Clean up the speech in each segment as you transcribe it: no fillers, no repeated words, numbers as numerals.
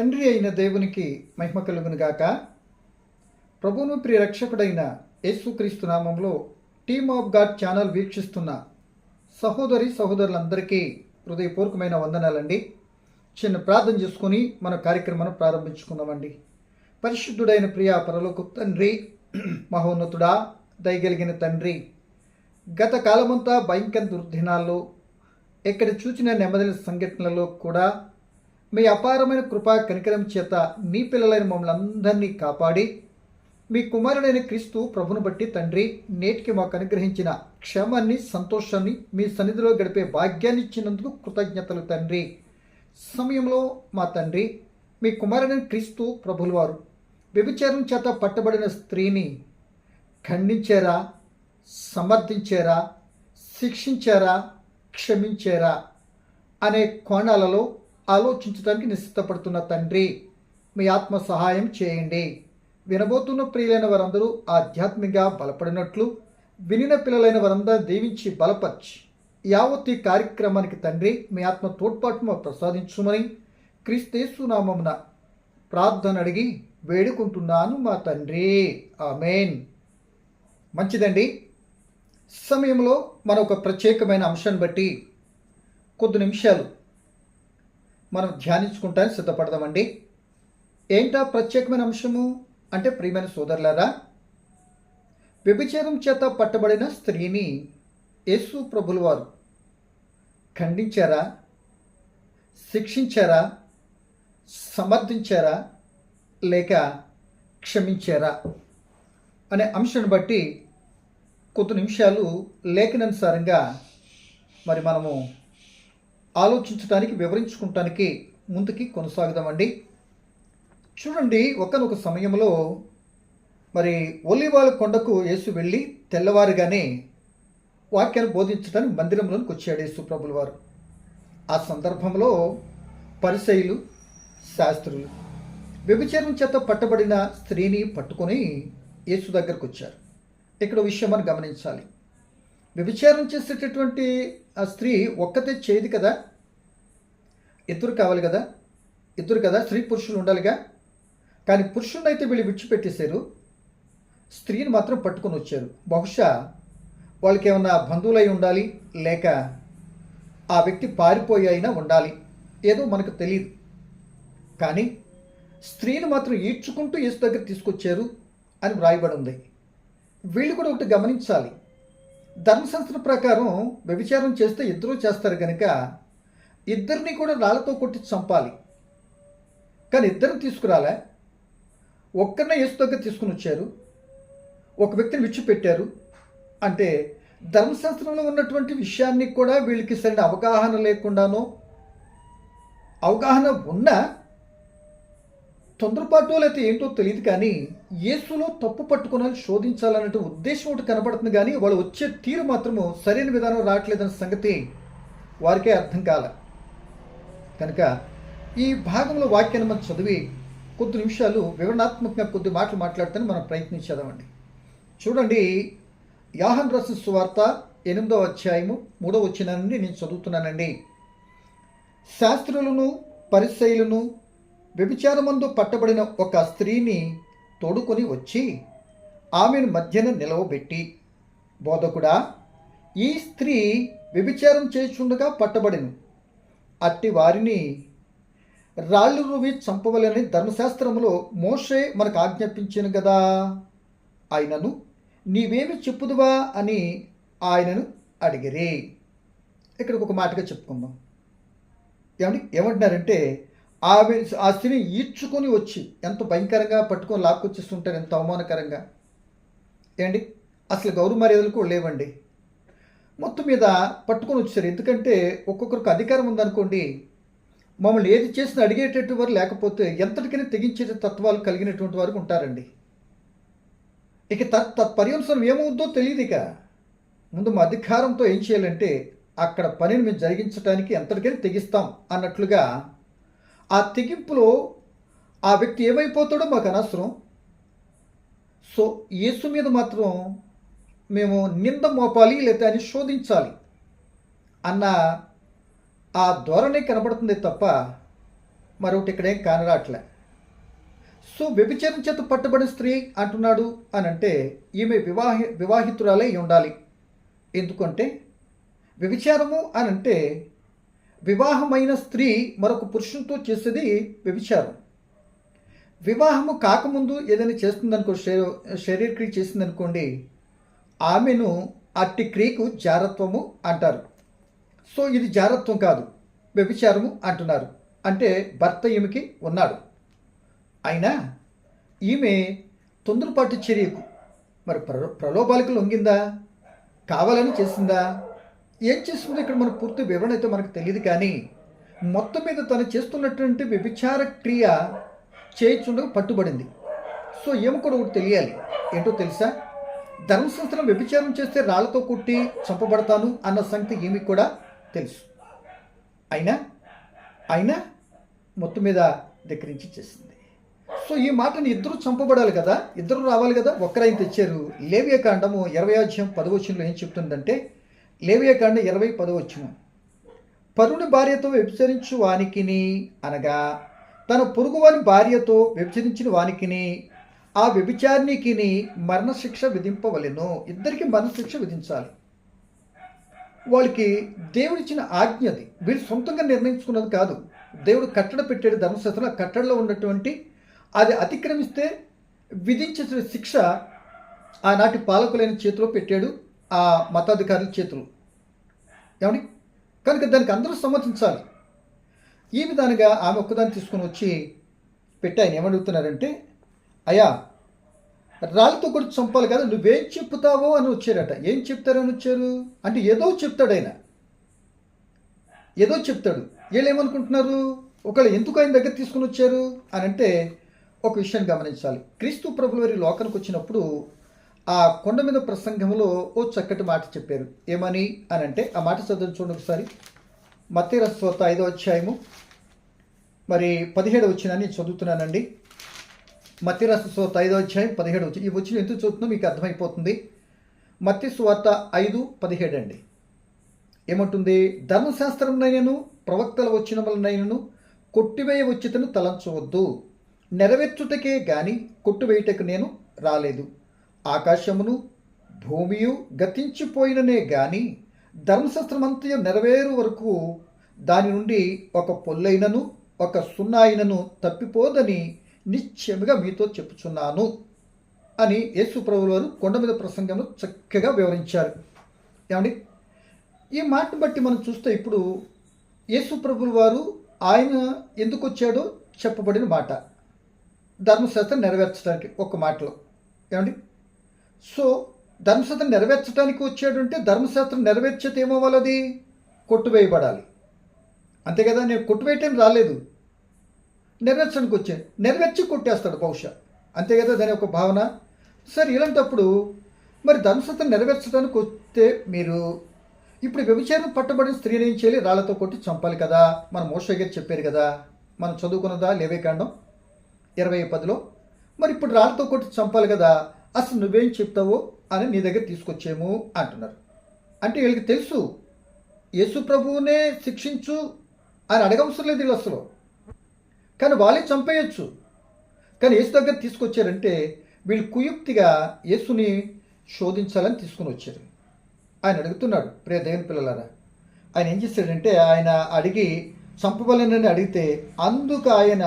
తండ్రి అయిన దేవునికి మహిమ కలుగును గాక. ప్రభువును ప్రియ రక్షకుడైన యేసుక్రీస్తు నామంలో టీమ్ ఆఫ్ గాడ్ ఛానల్ వీక్షిస్తున్న సహోదరి సహోదరులందరికీ హృదయపూర్వకమైన వందనాలండి. చిన్న ప్రార్థన చేసుకుని మన కార్యక్రమాన్ని ప్రారంభించుకుందామండి. పరిశుద్ధుడైన ప్రియ పరలోక తండ్రి, మహోన్నతుడా, దయగలిగిన తండ్రి, గత కాలమంతా భయంకర దుర్దినాల్లో ఎక్కడ చూచిన నెమ్మదిన సంఘటనలలో కూడా మీ అపారమైన కృపా కనికరం చేత నీ పిల్లలైన మమ్మల్ని అందరినీ కాపాడి మీ కుమారుడైన క్రీస్తు ప్రభును బట్టి తండ్రి నేటికి మాకు అనుగ్రహించిన క్షేమాన్ని, సంతోషాన్ని, మీ సన్నిధిలో గడిపే భాగ్యాన్ని ఇచ్చినందుకు కృతజ్ఞతలు తండ్రి. సమయంలో మా తండ్రి మీ కుమారుడైన క్రీస్తు ప్రభుల వారు వ్యభిచారం చేత పట్టబడిన స్త్రీని ఖండించారా, సమర్థించారా, శిక్షించారా, క్షమించారా అనే కోణాలలో ఆలోచించడానికి నిశ్చితపడుతున్న తండ్రి, మీ ఆత్మ సహాయం చేయండి. వినబోతున్న ప్రియులైన వారందరూ ఆధ్యాత్మికంగా బలపడినట్లు, వినిన పిల్లలైన వారందరూ దీవించి బలపరిచి యావత్ ఈ కార్యక్రమానికి తండ్రి మీ ఆత్మ తోడ్పాటును ప్రసాదించుమని క్రీస్తు నామమున ప్రార్థన అడిగి వేడుకుంటున్నాను మా తండ్రి, ఆమేన్. మంచిదండి. సమయంలో మన ఒక ప్రత్యేకమైన అంశాన్ని బట్టి కొద్ది నిమిషాలు మనం ధ్యానించుకుంటానికి సిద్ధపడదామండి. ఏంటా ప్రత్యేకమైన అంశము అంటే, ప్రియమైన సోదరులారా, వ్యభిచారం చేత పట్టబడిన స్త్రీని యేసు ప్రభుల వారు ఖండించారా, శిక్షించారా, సమర్థించారా, లేక క్షమించారా అనే అంశాన్ని బట్టి కొద్ది నిమిషాలు లేఖనానుసారంగా మరి మనము ఆలోచించడానికి, వివరించుకుంటానికి ముందుకి కొనసాగుదామండి. చూడండి, ఒకానొక సమయంలో మరి ఒలీవల కొండకు యేసు వెళ్ళి తెల్లవారుగానే వాక్యాన్ని బోధించడానికి మందిరంలోనికి వచ్చాడు యేసు ప్రభుల వారు. ఆ సందర్భంలో పరిసయ్యులు, శాస్త్రులు వ్యభిచారం చేత పట్టబడిన స్త్రీని పట్టుకొని యేసు దగ్గరకు వచ్చారు. ఇక్కడ విషయం మనం గమనించాలి. వ్యభిచారం చేసేటటువంటి ఆ స్త్రీ ఒక్కతే చేయదు కదా, ఇద్దరు కావాలి కదా, ఇద్దరు కదా, స్త్రీ పురుషులు ఉండాలిగా. కానీ పురుషులను అయితే వీళ్ళు విడిచిపెట్టేశారు, స్త్రీని మాత్రం పట్టుకొని వచ్చారు. బహుశా వాళ్ళకి ఏమన్నా బంధువులై ఉండాలి, లేక ఆ వ్యక్తి పారిపోయి అయినా ఉండాలి, ఏదో మనకు తెలియదు. కానీ స్త్రీని మాత్రం ఈడ్చుకుంటూ యేసు దగ్గర తీసుకొచ్చారు అని వ్రాయబడి ఉంది. వీళ్ళు కూడా ఒకటి గమనించాలి. ధర్మశాస్త్ర ప్రకారం వ్యభిచారం చేస్తే ఇద్దరూ చేస్తారు కనుక ఇద్దరిని కూడా రాళ్లతో కొట్టి చంపాలి. కానీ ఇద్దరిని తీసుకురాలే, ఒక్కరినే యేసు దగ్గర తీసుకుని వచ్చారు, ఒక వ్యక్తిని విడిచిపెట్టారు. అంటే ధర్మశాస్త్రంలో ఉన్నటువంటి విషయాన్ని కూడా వీళ్ళకి సరైన అవగాహన లేకుండానో, అవగాహన ఉన్నా తొందరపాటు లేకపోతే ఏంటో తెలియదు, కానీ యేసులో తప్పు పట్టుకుని శోధించాలనే ఉద్దేశం ఒకటి కనబడుతుంది. కానీ వాళ్ళు వచ్చే తీరు మాత్రము సరైన విధానం రావట్లేదన్న సంగతి వారికే అర్థం కాల. కనుక ఈ భాగంలో వాక్యాన్ని మనం చదివి కొద్ది నిమిషాలు వివరణాత్మకంగా కొద్ది మాటలు మాట్లాడతాను మనం ప్రయత్నించేదామండి. చూడండి, యోహాను రాసిన సువార్త 8వ అధ్యాయము 3వ వచనం నుండి నేను చదువుతున్నానండి. శాస్త్రులను, పరిసయ్యులను వ్యభిచారమందు పట్టబడిన ఒక స్త్రీని తోడుకొని వచ్చి ఆమెను మధ్యన నిలవబెట్టి, బోధకుడా, ఈ స్త్రీ వ్యభిచారం చేయుచుండగా పట్టబడిను, అట్టి వారిని రాళ్ళు రువి చంపవలని ధర్మశాస్త్రములో మోషే మనకు ఆజ్ఞాపించాను కదా, ఆయనను నీవేమి చెప్పుదువా అని ఆయనను అడిగిరి. ఇక్కడికి ఒక మాటగా చెప్పుకుందాం. ఏమంటున్నారంటే, ఆ స్త్రీని ఈడ్చుకొని వచ్చి ఎంత భయంకరంగా పట్టుకొని లాక్కొచ్చేస్తుంటారు, ఎంత అవమానకరంగా. ఏంటి, అసలు గౌరవ మర్యాదలు కూడా లేవండి. మొత్తం మీద పట్టుకొని వచ్చారు. ఎందుకంటే ఒక్కొక్కరికి అధికారం ఉందనుకోండి, మమ్మల్ని ఏది చేసినా అడిగేటట్టు వారు, లేకపోతే ఎంతటికైనా తెగించే తత్వాలు కలిగినటువంటి వారు ఉంటారండి. ఇక పర్యవసరం ఏమవుద్దో తెలియదు. ఇక ముందు మా అధికారంతో ఏం చేయాలంటే అక్కడ పనిని మేము జరిగించడానికి ఎంతటికైనా తెగిస్తాం అన్నట్లుగా ఆ తెగింపులో ఆ వ్యక్తి ఏమైపోతాడో మాకు అనవసరం. సో యేసు మీద మాత్రం మేము నింద మోపాలి, లేదా అని శోధించాలి అన్న ఆ ధోరణి కనబడుతుంది తప్ప మరొకటి ఇక్కడేం కానరాట్లే. సో వ్యభిచారం చేత పట్టబడిన స్త్రీ అంటున్నాడు అని అంటే ఈమె వివాహితురాలే ఉండాలి. ఎందుకంటే వ్యభిచారము అని అంటే వివాహమైన స్త్రీ మరొక పురుషునితో చేసేది వ్యభిచారం. వివాహము కాకముందు ఏదైనా చేస్తుందనుకో, శరీరక్రియ చేసిందనుకోండి, ఆమెను అట్టి క్రియకు జారత్వము అంటారు. సో ఇది జారత్వం కాదు, వ్యభిచారము అంటున్నారు. అంటే భర్త ఈమెకి ఉన్నాడు, అయినా ఈమె తొందరపాటు చర్యకు మరి ప్రలోభాలకు లొంగిందా, కావాలని చేసిందా, ఏం చేస్తుందో ఇక్కడ మన పూర్తి వివరణ అయితే మనకు తెలియదు. కానీ మొత్తం మీద తను చేస్తున్నటువంటి వ్యభిచార క్రియ చేయుచుండగా పట్టుబడింది. సో ఏమో కూడా ఒకటి తెలియాలి. ఏంటో తెలుసా? ధర్మశాస్త్రం వ్యభిచారం చేస్తే రాళ్లతో కొట్టి చంపబడతాను అన్న సంగతి ఏమి కూడా తెలుసు. అయినా మొత్తం మీద దగ్గరించి చేసింది. సో ఈ మాటని ఇద్దరు చంపబడాలి కదా, ఇద్దరు రావాలి కదా, ఒక్కరైనా తెచ్చారు. లేవియాకాండము 20:10 ఏం చెప్తుందంటే, లేవియాకాండం 20:10, పరుని భార్యతో వ్యభిచరించు వానికిని అనగా తన పొరుగువాని భార్యతో వ్యభిచరించిన వానికిని ఆ వ్యభిచారిణికిని మరణశిక్ష విధింపవలెను. ఇద్దరికి మరణశిక్ష విధించాలి. వాళ్ళకి దేవుడిచ్చిన ఆజ్ఞ అది, వీళ్ళు సొంతంగా నిర్ణయించుకున్నది కాదు. దేవుడు కట్టడ పెట్టాడు ధర్మశాస్త్రం. ఆ కట్టడలో ఉన్నటువంటి అది అతిక్రమిస్తే విధించిన శిక్ష ఆనాటి పాలకులైన చేతిలో పెట్టాడు, ఆ మతాధికారుల చేతులు. ఏమండి? కనుక దానికి అందరూ సమ్మతించాలి. ఈ విధానంగా ఆమె ఒక్కదాన్ని తీసుకొని వచ్చి పెట్టి ఆయన ఏమడుగుతున్నారంటే, అయ్యా రాళ్ళతో కూడా చంపాలి కదా, నువ్వేం చెప్తావో అని వచ్చారట. ఏం చెప్తారని వచ్చారు అంటే ఏదో చెప్తాడు ఆయన, ఏదో చెప్తాడు. వీళ్ళు ఏమనుకుంటున్నారు, ఒకళ్ళు ఎందుకు ఆయన దగ్గర తీసుకుని వచ్చారు అని అంటే ఒక విషయాన్ని గమనించాలి. క్రీస్తు ప్రభుల వారి లోకానికి వచ్చినప్పుడు ఆ కొండ మీద ప్రసంగంలో ఓ చక్కటి మాట చెప్పారు. ఏమని అని అంటే ఆ మాట చదువు చూడండి ఒకసారి. మత్తయి రాసిన సువార్త 5వ అధ్యాయము మరి 17వ వచనాన్ని చదువుతున్నానండి. మత్తయి రాసిన సువార్త 5వ అధ్యాయం 17వ వచనం. ఈ వచనం ఎందుకు చదువుతుందో మీకు అర్థమైపోతుంది. మత్తయి సువార్త 5:17 అండి. ఏమంటుంది? ధర్మశాస్త్రంనైనను ప్రవక్తల వచనములనైనను కొట్టివేయ వచ్చితను తలంచవద్దు, నెరవేర్చుటకే గాని కొట్టువేయుటకు నేను రాలేదు. ఆకాశమును భూమియు గతించిపోయిననే గాని ధర్మశాస్త్రమంతయు నెరవేరు వరకు దాని నుండి ఒక పొల్లైనను ఒక సున్నాయినను తప్పిపోదని నిశ్చయముగా మీతో చెప్పుచున్నాను అని యేసు ప్రభువు వారు కొండ మీద ప్రసంగంలో చక్కగా వివరించారు. ఏమండి? ఈ మాటను బట్టి మనం చూస్తే ఇప్పుడు యేసు ప్రభువు వారు ఆయన ఎందుకు వచ్చాడో చెప్పబడిన మాట, ధర్మశాస్త్రం నెరవేర్చడానికి ఒక మాటలో. ఏమండి? సో ధర్మశాస్త్రం నెరవేర్చడానికి వచ్చాడు అంటే ధర్మశాస్త్రం నెరవేర్చేది ఏమవ్వాలి? అది కొట్టువేయబడాలి. అంతే కదా. నేను కొట్టువేయటం రాలేదు, నెరవేర్చడానికి వచ్చాను. నెరవేర్చి కొట్టేస్తాడు బహుశా, అంతే కదా దాని ఒక భావన. సరే, ఇలాంటప్పుడు మరి ధర్మశాస్త్రం నెరవేర్చడానికి వస్తే మీరు ఇప్పుడు వ్యభిచారం పట్టబడిన స్త్రీని ఏం చేయాలి? రాళ్లతో కొట్టి చంపాలి కదా. మన మోషే గారు చెప్పారు కదా, మనం చదువుకున్నదా లేవియాకాండం 20:10. మరి ఇప్పుడు రాళ్లతో కొట్టి చంపాలి కదా, అసలు నువ్వేం చెప్తావో అని నీ దగ్గర తీసుకొచ్చేము అంటున్నారు. అంటే వీళ్ళకి తెలుసు యేసు ప్రభువునే శిక్షించు అని అడగవసరం లేదు వీళ్ళు అసలు, కానీ వాళ్ళే చంపేయచ్చు. కానీ యేసు దగ్గర తీసుకొచ్చారంటే వీళ్ళు కుయుక్తిగా యేసుని శోధించాలని తీసుకుని వచ్చారు. ఆయన అడుగుతున్నాడు, ప్రియ దేవుని పిల్లలారా, ఆయన ఏం చేశాడంటే ఆయన అడిగి చంపవలనని అడిగితే అందుకు ఆయన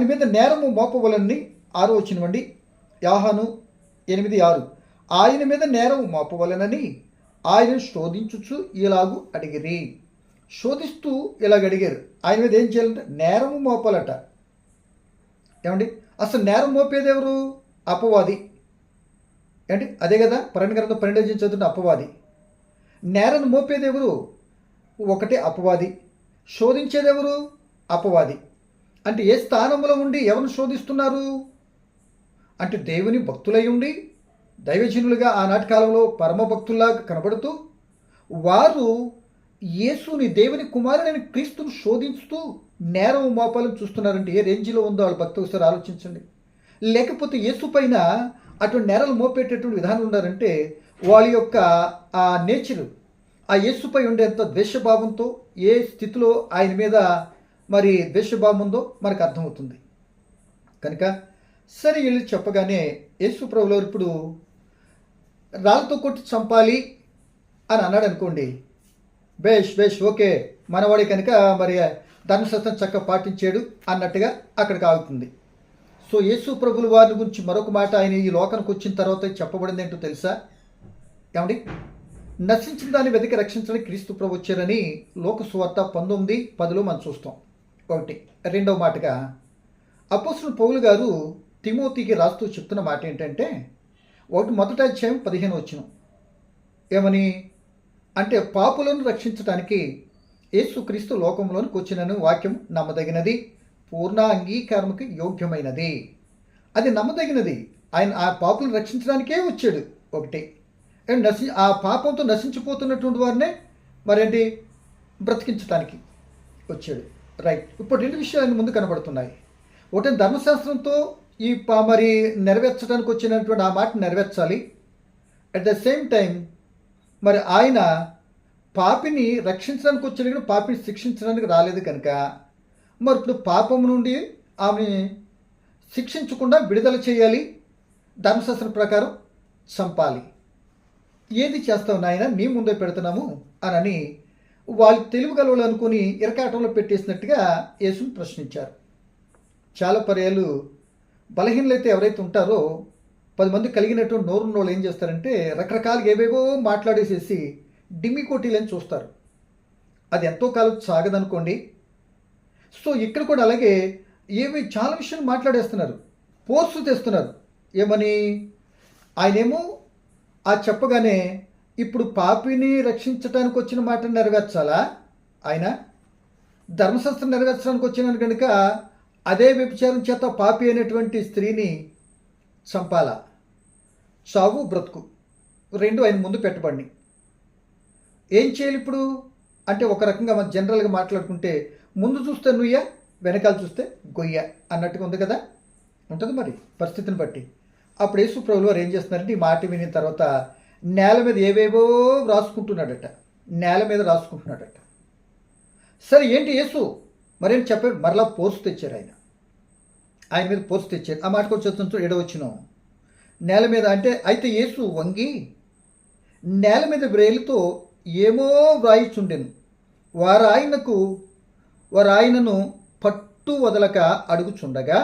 మీద నేరము మోపవలని 6వ వచనం అండి, యోహాను 8:6. ఆయన మీద నేరము మోపవలనని ఆయన శోధించుచు ఇలాగూ అడిగిరి. శోధిస్తూ ఇలాగ అడిగారు. ఆయన మీద ఏం చేయాలంటే నేరము మోపాలట. ఏమండి? అసలు నేరం మోపేది ఎవరు? అపవాది. ఏంటి? అదే కదా ప్రకటన గ్రంథం 12 చదువుతున్న అపవాది. నేరం మోపేది ఎవరు? ఒకటే అపవాది. శోధించేది ఎవరు? అపవాది. అంటే ఏ స్థానంలో ఉండి ఎవరిని శోధిస్తున్నారు అంటే దేవుని భక్తులై ఉండి దైవజనులుగా ఆనాటి కాలంలో పరమ భక్తుల్లాగా కనబడుతూ వారు యేసుని దేవుని కుమారుడైన క్రీస్తును శోధిస్తూ నేరం మోపాలను చూస్తున్నారంటే ఏ రేంజ్లో ఉందో వాళ్ళ భక్తి ఒకసారి ఆలోచించండి. లేకపోతే యేసు పైన అటువంటి నేరాలు మోపేటటువంటి విధానం ఉన్నారంటే వాళ్ళ యొక్క ఆ నేచరు, ఆ యేసుపై ఉండేంత ద్వేషభావంతో ఏ స్థితిలో ఆయన మీద మరి ద్వేషభావం ఉందో మనకు అర్థమవుతుంది. కనుక సరే వీళ్ళు చెప్పగానే యేసు ప్రభువారు ఇప్పుడు రాళ్ళతో కొట్టి చంపాలి అని అన్నాడు అనుకోండి, బేష్ ఓకే, మనవాడి కనుక మరి ధర్మశాస్త్రం చక్కగా పాటించాడు అన్నట్టుగా అక్కడికి ఆగుతుంది. సో యేసు ప్రభుల వారి గురించి మరొక మాట ఆయన ఈ లోకానికి వచ్చిన తర్వాత చెప్పబడింది ఏంటో తెలుసా ఏమండి? నశించిన దాన్ని వెతికి రక్షించడానికి క్రీస్తు ప్రభు వచ్చారని లోక సువార్త 19:10 మనం చూస్తాం. ఒకటి. రెండవ మాటగా అపోస్తలుడు పౌలు గారు తిమోతికి రాస్తూ చెప్తున్న మాట ఏంటంటే, మొదటి అధ్యాయం 15 వచనం ఏమని అంటే, పాపులను రక్షించడానికి యేసుక్రీస్తు లోకంలోనికి వచ్చినను వాక్యం నమ్మదగినది, పూర్ణ అంగీకారముకి యోగ్యమైనది. అది నమ్మదగినది. ఆయన ఆ పాపులను రక్షించడానికే వచ్చాడు. ఒకటి. ఆ పాపంతో నశించిపోతున్నటువంటి వారినే మరేంటి బ్రతికించడానికి వచ్చాడు. రైట్. ఇప్పుడు రెండు విషయాలు ముందు కనబడుతున్నాయి. ఒకటి, ధర్మశాస్త్రంతో ఈ మరి నెరవేర్చడానికి వచ్చినటువంటి ఆ మాట నెరవేర్చాలి. అట్ ద సేమ్ టైం మరి ఆయన పాపిని రక్షించడానికి వచ్చాడు కానీ పాపిని శిక్షించడానికి రాలేదు కనుక మరి ఇప్పుడు పాపం నుండి ఆమె శిక్షించకుండా విడుదల చేయాలి, ధర్మశాస్త్రం ప్రకారం చంపాలి. ఏది చేస్తావు నాయన, నీ ముందే పెడుతున్నాము అని వాళ్ళు తెలివిగలవాళ్ళు అనుకుని ఇరకాటంలో పెట్టేసినట్టుగా యేసుని ప్రశ్నించారు. చాలా పర్యాలు బలహీనలైతే ఎవరైతే ఉంటారో 10 మంది కలిగినటువంటి నోరున్న వాళ్ళు ఏం చేస్తారంటే రకరకాలుగా ఏవేవో మాట్లాడేసేసి డిమ్మి కొట్టీలని చూస్తారు. అది ఎంతో కాలం సాగదనుకోండి. సో ఇక్కడ కూడా అలాగే చాలా విషయాలు మాట్లాడేస్తున్నారు, పోర్సు తెస్తున్నారు. ఏమని? ఆయనేమో ఆ చెప్పగానే ఇప్పుడు పాపిని రక్షించడానికి వచ్చిన మాట నెరవేర్చాలా? ఆయన ధర్మశాస్త్రం నెరవేర్చడానికి వచ్చినాను కనుక అదే వ్యభిచారం చేత పాపి అయినటువంటి స్త్రీని చంపాలా? చావు బ్రతుకు రెండు ఆయన ముందు పెట్టబడి ఏం చేయాలి ఇప్పుడు అంటే, ఒక రకంగా మనం జనరల్గా మాట్లాడుకుంటే ముందు చూస్తే నుయ్య, వెనకాల చూస్తే గొయ్య అన్నట్టుగా ఉంది కదా, ఉంటుంది మరి పరిస్థితిని బట్టి. అప్పుడు యేసు ప్రభువు వారు ఏం చేస్తున్నారంటే ఈ మాట వినిన తర్వాత నేల మీద ఏవేవో రాసుకుంటున్నాడట. నేల మీద రాసుకుంటున్నాడట. సరే ఏంటి యేసు మరేం చెప్పాడు? మరలా పోర్సు తెచ్చారు. ఆయన మీద పోర్సు తెచ్చారు. ఆ మాటకు వచ్చేస్తుంటూ 7వ వచనం నేల మీద అంటే, అయితే యేసు వంగి నేల మీద వ్రేలుతో ఏమో వ్రాయిచుండెను. వారాయనను పట్టు వదలక అడుగుచుండగా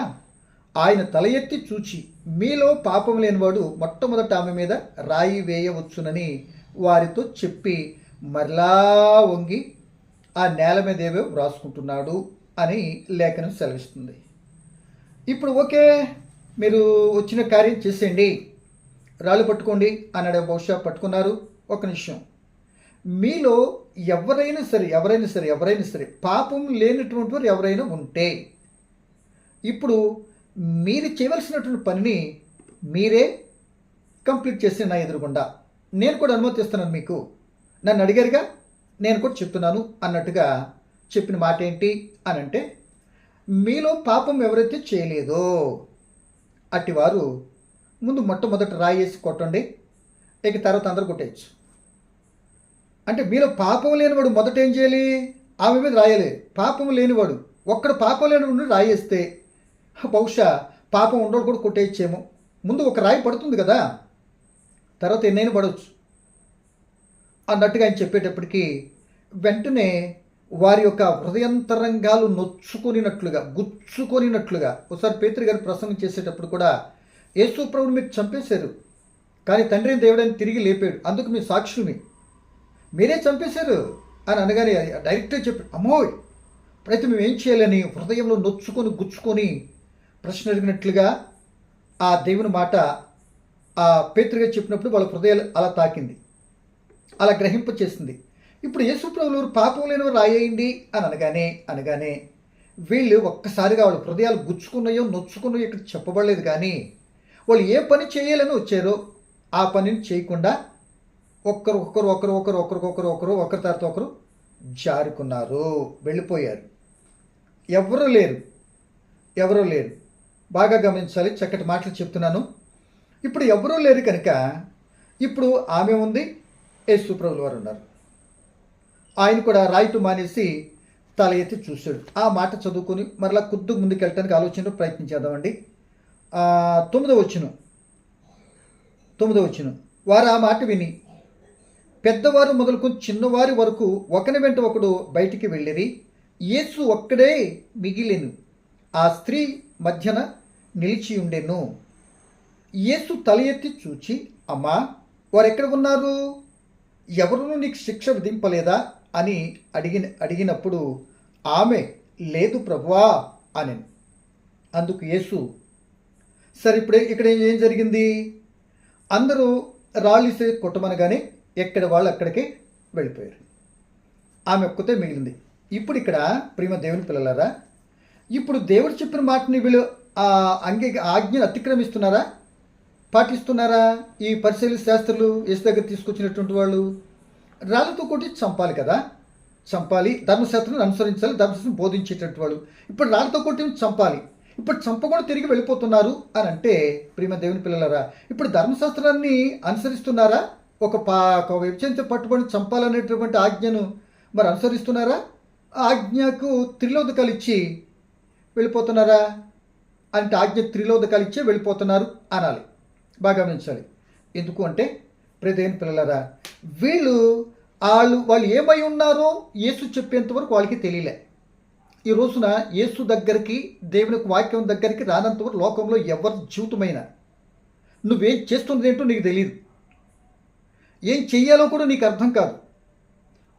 ఆయన తల ఎత్తి చూచి, మీలో పాపం లేనివాడు మొట్టమొదట ఆమె మీద రాయి వేయవచ్చునని వారితో చెప్పి మరలా వంగి ఆ నేల మీద ఏవో వ్రాసుకుంటున్నాడు అని లేఖనం సెలవిస్తుంది. ఇప్పుడు ఓకే, మీరు వచ్చిన కార్యం చేసేయండి, రాళ్ళు పట్టుకోండి అన్నాడు. బహుశా పట్టుకున్నారు. ఒక నిమిషం, మీలో ఎవరైనా సరే పాపం లేనటువంటి వారు ఎవరైనా ఉంటే ఇప్పుడు మీరు చేయవలసినటువంటి పనిని మీరే కంప్లీట్ చేసి నా ఎదురుగుండా నేను కూడా అనుమతిస్తున్నాను. మీకు నన్ను అడిగారుగా, నేను కూడా చెప్తున్నాను అన్నట్టుగా చెప్పిన మాట ఏంటి అని అంటే, మీలో పాపం ఎవరైతే చేయలేదో అట్టివారు ముందు మొట్టమొదట రాయి వేసి కొట్టండి, ఇక తర్వాత అందరూ కొట్టేయచ్చు. అంటే మీలో పాపం లేనివాడు మొదట ఏం చేయాలి? ఆమె మీద రాయాలి. పాపం లేనివాడు ఒక్కడు పాపం లేనివాడు రాయేస్తే బహుశా పాపం ఉండోడు కూడా కొట్టేయచ్చేమో. ముందు ఒక రాయి పడుతుంది కదా, తర్వాత ఎన్నైనా పడవచ్చు అన్నట్టుగా ఆయన చెప్పేటప్పటికీ వెంటనే వారి యొక్క హృదయంతరంగాలు గుచ్చుకొనినట్లుగా ఒకసారి పేతురు గారు ప్రసంగం చేసేటప్పుడు కూడా యేసు ప్రభువుని మీరు చంపేశారు కానీ తండ్రి దేవుడని తిరిగి లేపాడు, అందుకు మీ సాక్షులు మీరే చంపేశారు అని అనగానే డైరెక్ట్గా చెప్పాడు, అమ్మోయ్ ఇప్పుడైతే మేము ఏం చేయాలని హృదయంలో గుచ్చుకొని ప్రశ్న అడిగినట్లుగా ఆ దేవుని మాట ఆ పేతురుగా చెప్పినప్పుడు వాళ్ళ హృదయాలు అలా తాకింది, అలా గ్రహింప చేసింది. ఇప్పుడు యేసు ప్రభువులు పాపం లేనివారు రాయేయండి అని అనగానే వీళ్ళు ఒక్కసారిగా వాళ్ళ హృదయాలు నొచ్చుకున్నాయో ఇక్కడ చెప్పబడలేదు. కానీ వాళ్ళు ఏ పని చేయాలని వచ్చారో ఆ పనిని చేయకుండా ఒకరి తర్వాత ఒకరు జారుకున్నారు, వెళ్ళిపోయారు. ఎవరూ లేరు. బాగా గమనించాలి, చక్కటి మాటలు చెప్తున్నాను. ఇప్పుడు ఎవరూ లేరు కనుక ఇప్పుడు ఆమె ఉంది, యేసు ప్రభువుల వారు ఉన్నారు. ఆయన కూడా రాయటం మానేసి తల ఎత్తి చూశాడు. ఆ మాట చదువుకొని మరలా కొద్దిగా ముందుకెళ్ళటానికి ఆలోచనలో ప్రయత్నం చేద్దామండి. 9వ వచనం. వారు ఆ మాట విని పెద్దవారు మొదలుకొని చిన్నవారి వరకు ఒకని వెంట ఒకడు బయటికి వెళ్ళిరి. యేసు ఒక్కడే మిగిలెను, ఆ స్త్రీ మధ్యన నిలిచి ఉండెను. యేసు తల ఎత్తి చూచి, అమ్మా, వారు ఎక్కడ ఉన్నారు? ఎవరునూ నీకు శిక్ష విధింపలేదా అని అడిగినప్పుడు ఆమె, లేదు ప్రభువా అనెను. అందుకు యేసు, సరే ఇప్పుడు ఇక్కడ ఏం జరిగింది? అందరూ రాళ్ళిసే కొట్టమనగానే ఎక్కడ వాళ్ళు అక్కడికే వెళ్ళిపోయారు. ఆమె ఒక్కతే మిగిలింది. ఇప్పుడు ఇక్కడ ప్రియమ దేవుని పిల్లలారా, ఇప్పుడు దేవుడు చెప్పిన మాటని వీళ్ళు ఆజ్ఞను అతిక్రమిస్తున్నారా, పాటిస్తున్నారా? ఈ పరిశీలి శాస్త్రులు యేసు దగ్గర తీసుకొచ్చినటువంటి వాళ్ళు రాళ్ళతో కొట్టి చంపాలి కదా, చంపాలి, ధర్మశాస్త్రాన్ని అనుసరించాలి, ధర్మశాస్త్రం బోధించేటటువంటి వాళ్ళు ఇప్పుడు రాళ్ళతో కొట్టి చంపాలి, ఇప్పుడు చంపకుండా తిరిగి వెళ్ళిపోతున్నారు అని అంటే, ప్రియమ దేవుని పిల్లలారా, ఇప్పుడు ధర్మశాస్త్రాన్ని అనుసరిస్తున్నారా? ఒక విభజనతో పట్టుబడి చంపాలనేటటువంటి ఆజ్ఞను మరి అనుసరిస్తున్నారా? ఆజ్ఞకు త్రిలోదకాలు ఇచ్చి వెళ్ళిపోతున్నారా అంటే, ఆజ్ఞ త్రిలోదకాలు ఇచ్చే వెళ్ళిపోతున్నారు అనాలి. బాగా గమనించాలి. ఎందుకు అంటే దేవుని పిల్లలారా, వాళ్ళు ఏమై ఉన్నారో యేసు చెప్పేంత వరకు వాళ్ళకి తెలియలే. ఈ రోజున యేసు దగ్గరికి, దేవుని వాక్యం దగ్గరికి రానంతవరకు లోకంలో ఎవరి జీవితమైనా నువ్వేం చేస్తున్నది ఏంటో నీకు తెలియదు, ఏం చెయ్యాలో కూడా నీకు అర్థం కాదు.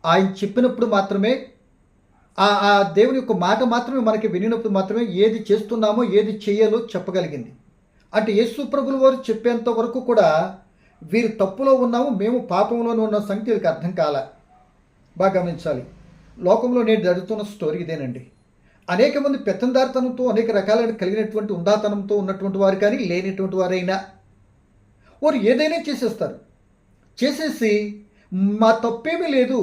ఆయన చెప్పినప్పుడు మాత్రమే, ఆ దేవుని యొక్క మాట మాత్రమే మనకి వినినప్పుడు మాత్రమే ఏది చేస్తున్నామో ఏది చేయాలో చెప్పగలిగింది. అంటే యేసు ప్రభుల వారు చెప్పేంత వరకు కూడా వీరు తప్పులో ఉన్నాము, మేము పాపంలోనే ఉన్న సంగతి వీరికి అర్థం కాల. బాగా గమనించాలి. లోకంలో నేను జరుగుతున్న స్టోరీ ఇదేనండి. అనేక మంది పెత్తందారితనంతో, అనేక రకాలైన కలిగినటువంటి ఉందాతనంతో ఉన్నటువంటి వారు కానీ లేనటువంటి వారైనా వారు ఏదైనా చేసేసి మా తప్పేమీ లేదు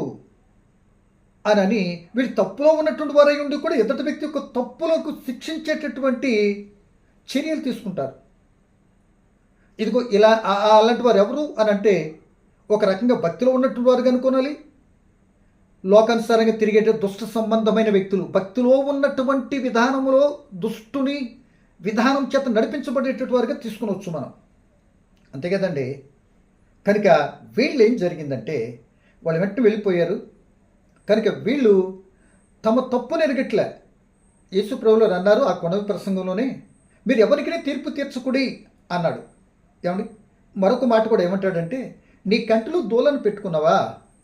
అని వీళ్ళు తప్పులో ఉన్నటువంటి వారై ఉండి కూడా ఎదుటి వ్యక్తి యొక్క తప్పులకు శిక్షించేటటువంటి చర్యలు తీసుకుంటారు. ఇదిగో ఇలా అలాంటి వారు ఎవరు అని అంటే, ఒక రకంగా భక్తిలో ఉన్నటువంటి వారు అనుకోనాలి, లోకానుసారంగా తిరిగే దుష్ట సంబంధమైన వ్యక్తులు, భక్తిలో ఉన్నటువంటి విధానంలో దుష్టుని విధానం చేత నడిపించబడేటటువంటి వారుగా తీసుకునవచ్చు మనం, అంతే కదండి. కనుక వీళ్ళు ఏం జరిగిందంటే, వాళ్ళు వెంటనే వెళ్ళిపోయారు. కనుక వీళ్ళు తమ తప్పును ఎరగట్లే. యేసు ప్రభువులు అన్నారు ఆ కొనవి ప్రసంగంలోనే, మీరు ఎవరికైనా తీర్పు తీర్చకుడి అన్నాడు. ఏమండి, మరొక మాట కూడా ఏమంటాడంటే, నీ కంటిలో దూలను పెట్టుకున్నావా,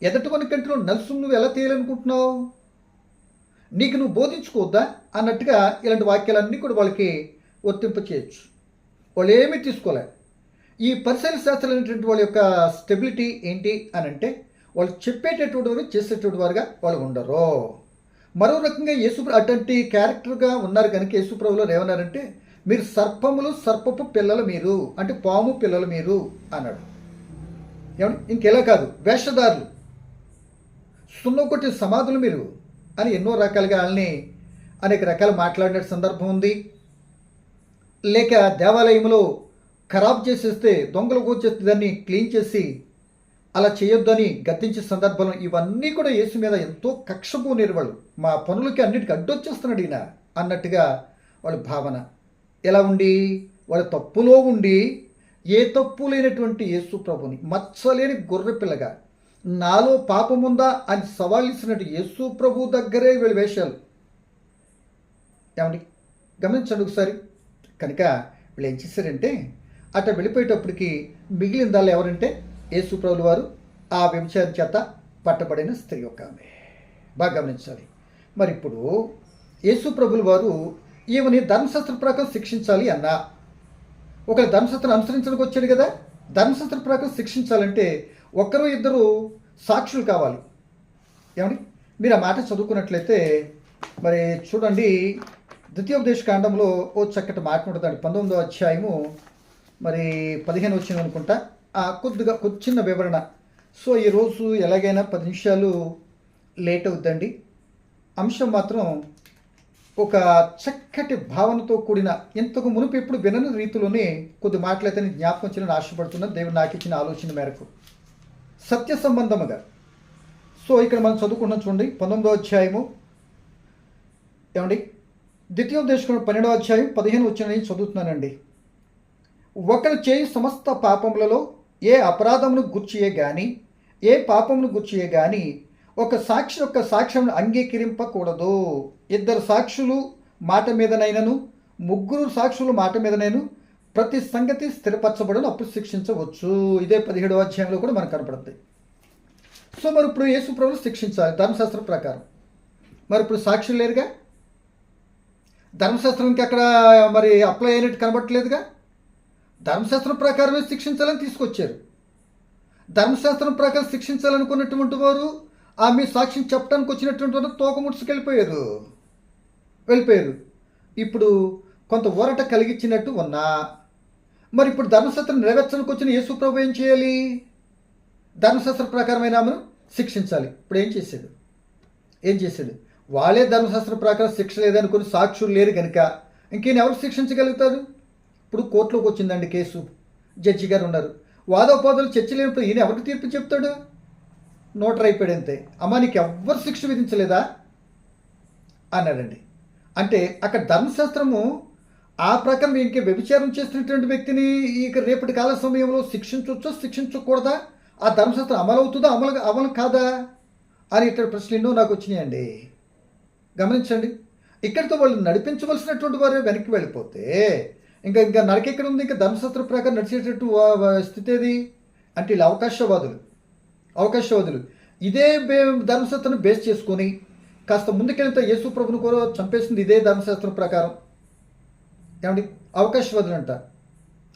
ఎదటి కంటిలో నలుసును నువ్వు ఎలా తీయాలనుకుంటున్నావు, నీకు నువ్వు బోధించుకోవద్దా అన్నట్టుగా ఇలాంటి వాక్యాలన్నీ కూడా వాళ్ళకి వర్తింప చేయొచ్చు. వాళ్ళు ఏమీ తీసుకోలే. ఈ పరిశీలన శాస్త్రాలు అనేటువంటి వాళ్ళ యొక్క స్టెబిలిటీ ఏంటి అని అంటే, వాళ్ళు చెప్పేటటువంటి వారు చేసేటువంటి వారుగా వాళ్ళు ఉండరు. మరో రకంగా అటువంటి క్యారెక్టర్గా ఉన్నారు కనుక యేసుప్రభులు ఏమన్నారంటే, మీరు సర్పపు పిల్లలు మీరు, అంటే పాము పిల్లలు మీరు అన్నాడు. ఏమండి, ఇంకెలా కాదు, వేషధారులు, సున్నకొట్టిన సమాధులు మీరు అని ఎన్నో రకాలుగా వాళ్ళని అనేక రకాలు మాట్లాడిన సందర్భం ఉంది. లేక దేవాలయంలో ఖరాబ్ చేసేస్తే, దొంగలు కూర్చేస్తే దాన్ని క్లీన్ చేసి అలా చేయొద్దని గద్దించే సందర్భంలో ఇవన్నీ కూడా యేసు మీద ఎంతో కక్షపూనేరు. వాళ్ళు మా పనులకి అన్నిటికీ అడ్డొచ్చేస్తున్నాడు ఈయన అన్నట్టుగా వాళ్ళ భావన. ఎలా ఉండి, వాళ్ళ తప్పులో ఉండి ఏ తప్పు లేనటువంటి యేసు ప్రభుని మచ్చలేని గొర్రె పిల్లగా, నాలో పాపముందా అని సవాలిసినట్టు యేసు ప్రభు దగ్గరే వీళ్ళ వేషాలు. ఏమండి, గమనించండి ఒకసారి. కనుక వీళ్ళు ఏం చేశారంటే, అట్లా వెళ్ళిపోయేటప్పటికి మిగిలిన దాళ్ళు ఎవరంటే యేసు ప్రభుల వారు, ఆ వ్యభిచారం చేత పట్టబడిన స్త్రీ ఒక ఆమె. బాగా గమనించాలి. మరి ఇప్పుడు యేసు ప్రభుల వారు ఈమెని ధర్మశాస్త్ర ప్రకారం శిక్షించాలి అన్నా, ఒకరు ధర్మశాస్త్రం అనుసరించడానికి వచ్చాడు కదా, ధర్మశాస్త్ర ప్రకారం శిక్షించాలంటే ఒక్కరు ఇద్దరు సాక్షులు కావాలి. ఏమండి, మీరు ఆ మాట చదువుకున్నట్లయితే మరి చూడండి, ద్వితీయోపదేశ కాండంలో ఓ చక్కటి మాట ఉంటుందండి. 19వ అధ్యాయము మరి 15 వచ్చిన అనుకుంటా. కొద్దిగా చిన్న వివరణ. సో ఈరోజు ఎలాగైనా 10 నిమిషాలు లేట్ అవుతుందండి. అంశం మాత్రం ఒక చక్కటి భావనతో కూడిన, ఇంతకు మునుపు ఎప్పుడు వినని రీతిలోనే కొద్ది మాటలైతే జ్ఞాపకం చేయాలని ఆశపడుతున్నా, దేవుడు నాకు ఇచ్చిన ఆలోచన మేరకు సత్య సంబంధముగా సో ఇక్కడ మనం చదువుకున్నాం చూడండి 19వ అధ్యాయము ఏమండి ద్వితీయోపదేశకాండం 12వ అధ్యాయం 15 వచ్చిన నేను చదువుతున్నానండి. ఒకరు చేయి సమస్త పాపములలో ఏ అపరాధమును గూర్చియే గాని ఏ పాపమును గూర్చియే గాని ఒక సాక్షి యొక్క సాక్ష్యం అంగీకరింపకూడదు. ఇద్దరు సాక్షులు మాట మీదనైనను ముగ్గురు సాక్షులు మాట మీదనైను ప్రతి సంగతి స్థిరపరచబడను అప్పుడు శిక్షించవచ్చు. ఇదే 17వ అధ్యాయంలో కూడా మనకు కనపడుతుంది. సో మరి ఇప్పుడు యేసు ప్రభువును శిక్షించాలి ధర్మశాస్త్రం ప్రకారం. మరి ఇప్పుడు సాక్షులు లేరుగా, ధర్మశాస్త్రంకి అక్కడ మరి అప్లై అయినట్టు కనబడట్లేదుగా. ధర్మశాస్త్రం ప్రకారమే శిక్షించాలని తీసుకొచ్చారు. ధర్మశాస్త్రం ప్రకారం శిక్షించాలనుకున్నటువంటి వారు మీ సాక్ష్యం చెప్పడానికి వచ్చినటువంటి వారు తోక ముడుచుకెళ్ళిపోయారు, వెళ్ళిపోయారు. ఇప్పుడు కొంత ఊరట కలిగించినట్టు ఉన్నా మరి ఇప్పుడు ధర్మశాస్త్రం నెరవేర్చడానికి వచ్చిన యేసు ప్రభు ఏం చేయాలి? ధర్మశాస్త్ర ప్రకారమైన ఆమెను శిక్షించాలి. ఇప్పుడు ఏం చేశాడు? వాళ్ళే ధర్మశాస్త్రం ప్రకారం శిక్ష లేదనుకుని సాక్షులు లేరు కనుక ఇంకేం ఎవరు శిక్షించగలుగుతారు? ఇప్పుడు కోర్టులోకి వచ్చిందండి కేసు, జడ్జి గారు ఉన్నారు, వాదోపాదాలు చర్చ లేనప్పుడు ఈయన ఎవరికి తీర్పు చెప్తాడు? నోటర్ అయిపోయాడు అంతే. అమ్మా నీకు ఎవ్వరు శిక్ష విధించలేదా అన్నాడండి. అంటే అక్కడ ధర్మశాస్త్రము ఆ ప్రకారం ఇంకే వ్యభిచారం చేస్తున్నటువంటి వ్యక్తిని ఇక రేపటి కాల సమయంలో శిక్షించవచ్చో శిక్షించకూడదా, ఆ ధర్మశాస్త్రం అమలు అవుతుందా అమలు కాదా అని ఇక్కడ ప్రశ్నలు ఎన్నో నాకు వచ్చినాయండి. గమనించండి, ఇక్కడితో వాళ్ళు నడిపించవలసినటువంటి వారు వెనక్కి వెళ్ళిపోతే ఇంకా నరకెక్కడ ఉంది? ఇంకా ధర్మశాస్త్ర ప్రకారం నడిచేటట్టు స్థితి ఏది అంటే వీళ్ళు అవకాశవాదులు ఇదే ధర్మశాస్త్రాన్ని బేస్ చేసుకొని కాస్త ముందుకెళ్తే యేసు ప్రభుని కూడా చంపేసింది ఇదే ధర్మశాస్త్రం ప్రకారం. ఏమండి అవకాశవాదులు అంట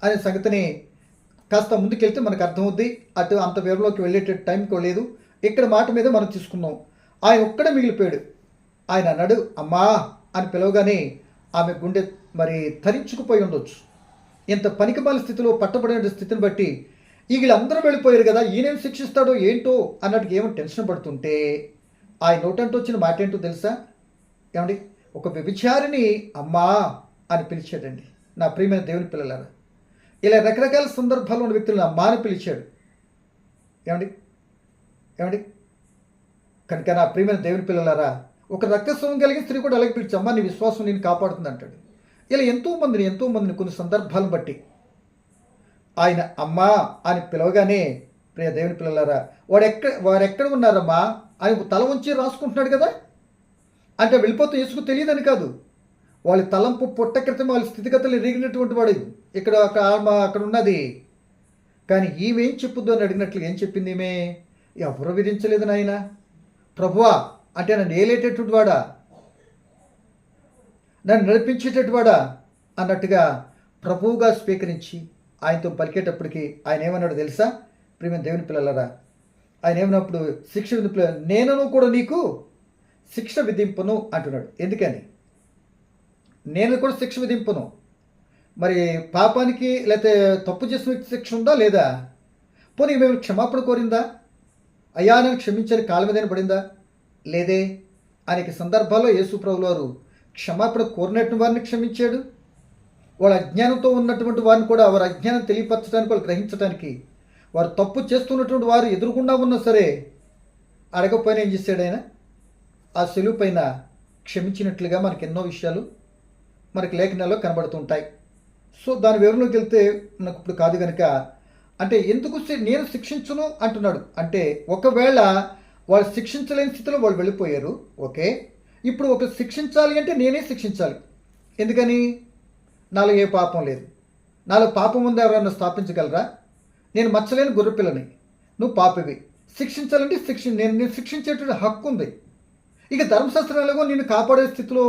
అనే సంగతిని కాస్త ముందుకెళ్తే మనకు అర్థమవుద్ది. అటు అంత వివరంలోకి వెళ్ళేటట్టు టైంకి లేదు. ఇక్కడ మాట మీద మనం తీసుకున్నాం. ఆయన ఒక్కడే మిగిలిపోయాడు. ఆయన అన్నాడు అమ్మా అని పిలవగానే ఆమె గుండె మరి తరించుకుపోయి ఉండొచ్చు. ఇంత పనికిమాల స్థితిలో పట్టబడిన స్థితిని బట్టి వీళ్ళందరూ వెళ్ళిపోయారు కదా, ఈయనేం శిక్షిస్తాడో ఏంటో అన్నట్టుగా ఏమో టెన్షన్ పడుతుంటే ఆయన నోటంటూ వచ్చిన మాట ఏంటో తెలుసా? ఏమండి ఒక వ్యభిచారిని అమ్మా అని పిలిచాడండి. నా ప్రియమైన దేవుని పిల్లలారా, ఇలా రకరకాల సందర్భాల్లో ఉన్న వ్యక్తులను అమ్మా అని పిలిచాడు. ఏమండి కనుక నా ప్రియమైన దేవుని పిల్లలారా, ఒక రక్తస్రావం కలిగిన స్త్రీ కూడా అలాగే పిలిచి అమ్మా నీ విశ్వాసం నేను కాపాడుతుంది అంటాడు. ఇలా ఎంతోమందిని కొన్ని సందర్భాలను బట్టి ఆయన అమ్మా అని పిలవగానే ప్రియ దేవుని పిల్లలారా వారెక్కడ ఉన్నారమ్మా అని తల ఉంచి రాసుకుంటున్నాడు కదా. అంటే వెళ్ళిపోతే యేసుకు తెలియదని కాదు, వాళ్ళ తలంపు పుట్ట క్రితం వాళ్ళ స్థితిగతులు ఎరిగినటువంటి వాడు ఇక్కడ అక్కడ ఉన్నది. కానీ ఈమెం చెప్పుద్దు అని అడిగినట్లు ఏం చెప్పింది ఈమె? ఎవరు విధించలేదు నాయన, ప్రభువా అంటే నన్ను ఏలేటటువంటి వాడా, నన్ను నడిపించేటటువంటి వాడా అన్నట్టుగా ప్రభువుగా స్వీకరించి ఆయనతో పలికేటప్పటికి ఆయన ఏమన్నాడు తెలుసా? ప్రియమైన దేవుని పిల్లలరా, ఆయన ఏమన్నప్పుడు శిక్ష విధింపు నేను కూడా నీకు శిక్ష విధింపును అంటున్నాడు. ఎందుకని? నేను కూడా శిక్ష విధింపును. మరి పాపానికి లేకపోతే తప్పు చేసిన వ్యక్తి శిక్ష ఉందా లేదా? పోనీ మేము క్షమాపణ కోరిందా? అయ్యా నన్ను క్షమించని కాళ్ళ మీదైనా పడిందా? లేదే. అనేక సందర్భాల్లో యేసు ప్రభువు వారు క్షమాపణ కోరినట్టు వారిని క్షమించాడు. వాళ్ళ అజ్ఞానంతో ఉన్నటువంటి వారిని కూడా వారి అజ్ఞానం తెలియపరచడానికి, వాళ్ళు గ్రహించడానికి, వారు తప్పు చేస్తున్నటువంటి వారు ఎదురుకుండా ఉన్నా సరే అడగకపోయినా ఏం చేశాడు ఆయన? ఆ సెలువు పైన క్షమించినట్లుగా మనకి ఎన్నో విషయాలు మనకి లేఖనాల్లో కనబడుతుంటాయి. సో దాని వివరంలోకి వెళ్తే మనకు ఇప్పుడు కాదు కనుక, అంటే ఎందుకు నేను శిక్షించును అంటున్నాడు అంటే ఒకవేళ వాళ్ళు శిక్షించలేని స్థితిలో వాళ్ళు వెళ్ళిపోయారు. ఓకే, ఇప్పుడు ఒక శిక్షించాలి అంటే నేనే శిక్షించాలి. ఎందుకని? నాలో ఏ పాపం లేదు. నాలో పాపం ఉందా ఎవరన్నా స్థాపించగలరా? నేను మచ్చలేని గొర్రెపిల్లని, నువ్వు పాపివి. శిక్షించాలంటే నేను శిక్షించేటువంటి హక్కు ఉంది. ఇక ధర్మశాస్త్రాలుగా నేను కాపాడే స్థితిలో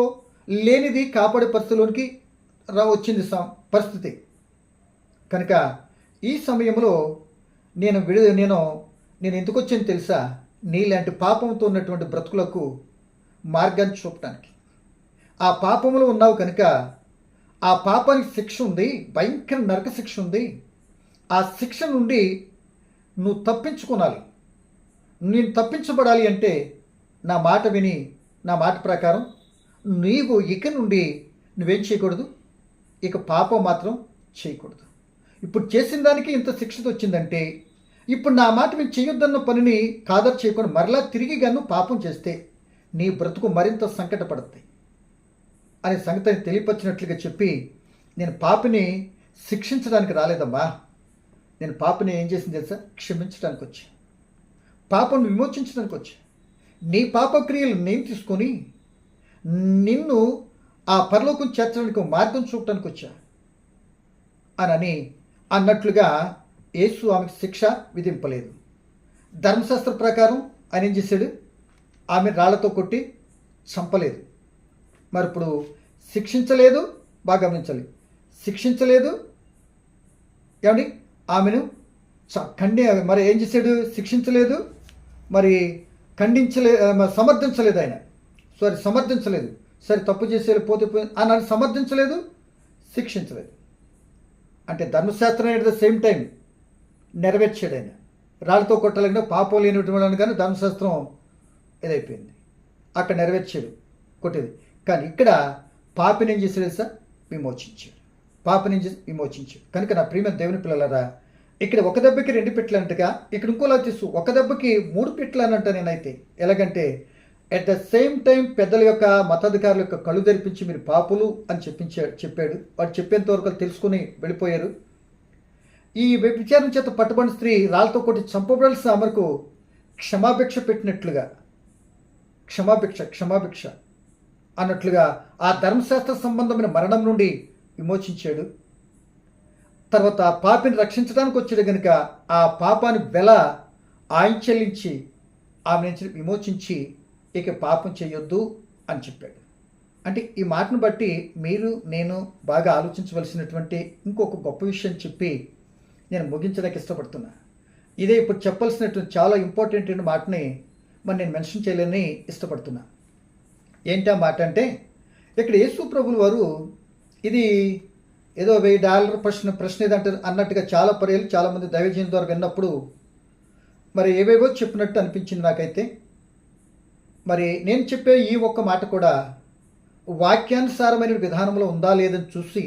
లేనిది కాపాడే పరిస్థితిలోనికి వచ్చింది పరిస్థితి కనుక ఈ సమయంలో నేను ఎందుకు వచ్చాను తెలుసా? నీలాంటి పాపంతో ఉన్నటువంటి బ్రతుకులకు మార్గాన్ని చూపడానికి. ఆ పాపంలో ఉన్నావు కనుక ఆ పాపానికి శిక్ష ఉంది, భయంకర నరక శిక్ష ఉంది. ఆ శిక్ష నుండి నువ్వు తప్పించుకోవాలి. నేను తప్పించబడాలి అంటే నా మాట విని నా మాట ప్రకారం నీవు ఇక నుండి నువ్వేం చేయకూడదు, ఇక పాపం మాత్రం చేయకూడదు. ఇప్పుడు చేసిన దానికి ఇంత శిక్ష వచ్చిందంటే ఇప్పుడు నా మాట మీరు చేయొద్దన్న పనిని కాదర్ చేయకుండా మరలా తిరిగి గాను పాపం చేస్తే నీ బ్రతుకు మరింత సంకటపడుతుంది అనే సంగతిని తెలియపరిచినట్లుగా చెప్పి, నేను పాపిని శిక్షించడానికి రాలేదమ్మా, నేను పాపిని ఏం చేసింది తెలుసా, క్షమించడానికి వచ్చి, పాపను విమోచించడానికి వచ్చి, నీ పాపక్రియలు నేను తీసుకొని నిన్ను ఆ పరలోకం చేర్చడానికి మార్గం చూపడానికి వచ్చా అని అన్నట్లుగా యేసు ఆమెకు శిక్ష విధింపలేదు. ధర్మశాస్త్ర ప్రకారం ఆయన ఏం చేశాడు, ఆమె రాళ్లతో కొట్టి చంపలేదు. మరి ఇప్పుడు శిక్షించలేదు, బాగా గమనించాలి, శిక్షించలేదు ఏమండి, ఆమెను మరి ఏం చేశాడు, శిక్షించలేదు, మరి సమర్థించలేదు. ఆయన సమర్థించలేదు. సరే తప్పు చేసే పోతే అని సమర్థించలేదు, శిక్షించలేదు. అంటే ధర్మశాస్త్రం ఎట్ ద సేమ్ టైం నెరవేర్చాడు. ఆయన రాళ్ళతో కొట్టాలంటే పాపం లేనిటువంటి కానీ ధర్మశాస్త్రం ఇదైపోయింది, అక్కడ నెరవేర్చాడు కొట్టేది. కానీ ఇక్కడ పాపిని ఏం చేశాడు సార్, విమోచించాడు. పాపిని ఏం చేసి విమోచించాడు. కనుక నా ప్రియమైన దేవుని పిల్లలరా, ఇక్కడ ఒక దెబ్బకి 2 పిట్లు అంటగా, ఇక్కడ ఇంకోలా తీసు ఒక దెబ్బకి 3 పిట్లు అని అంట. నేనైతే ఎలాగంటే అట్ ద సేమ్ టైం పెద్దల యొక్క మతాధికారుల యొక్క కళ్ళు తెరిపించి మీరు పాపులు అని చెప్పాడు. వాడు చెప్పేంత వరకు తెలుసుకుని వెళ్ళిపోయారు. ఈ వ్యభిచారం చేత పట్టుబడిన స్త్రీ రాళ్ళతో కొట్టి చంపబడాల్సిన ఆమెకు క్షమాభిక్ష పెట్టినట్లుగా, క్షమాభిక్ష అన్నట్లుగా ఆ ధర్మశాస్త్ర సంబంధమైన మరణం నుండి విమోచించాడు. తర్వాత పాపిని రక్షించడానికి వచ్చాడు కనుక ఆ పాపాన్ని వెల ఆయన చెల్లించి ఆమె నుంచి విమోచించి ఇక పాపం చేయొద్దు అని చెప్పాడు. అంటే ఈ మాటను బట్టి మీరు నేను బాగా ఆలోచించవలసినటువంటి ఇంకొక గొప్ప విషయం చెప్పి నేను ముగించడానికి ఇష్టపడుతున్నా. ఇదే ఇప్పుడు చెప్పాల్సినటువంటి చాలా ఇంపార్టెంట్ అయిన మాటని మరి నేను మెన్షన్ చేయాలని ఇష్టపడుతున్నా. ఏంటి ఆ మాట అంటే, ఇక్కడ యేసు ప్రభువుల వారు ఇది ఏదో $1000 ప్రశ్న ఏదంటారు అన్నట్టుగా చాలా పర్యాలు చాలామంది దైవజనం ద్వారా విన్నప్పుడు మరి ఏవేవో చెప్పినట్టు అనిపించింది నాకైతే. మరి నేను చెప్పే ఈ ఒక్క మాట కూడా వాక్యానుసారమైన విధానంలో ఉందా లేదని చూసి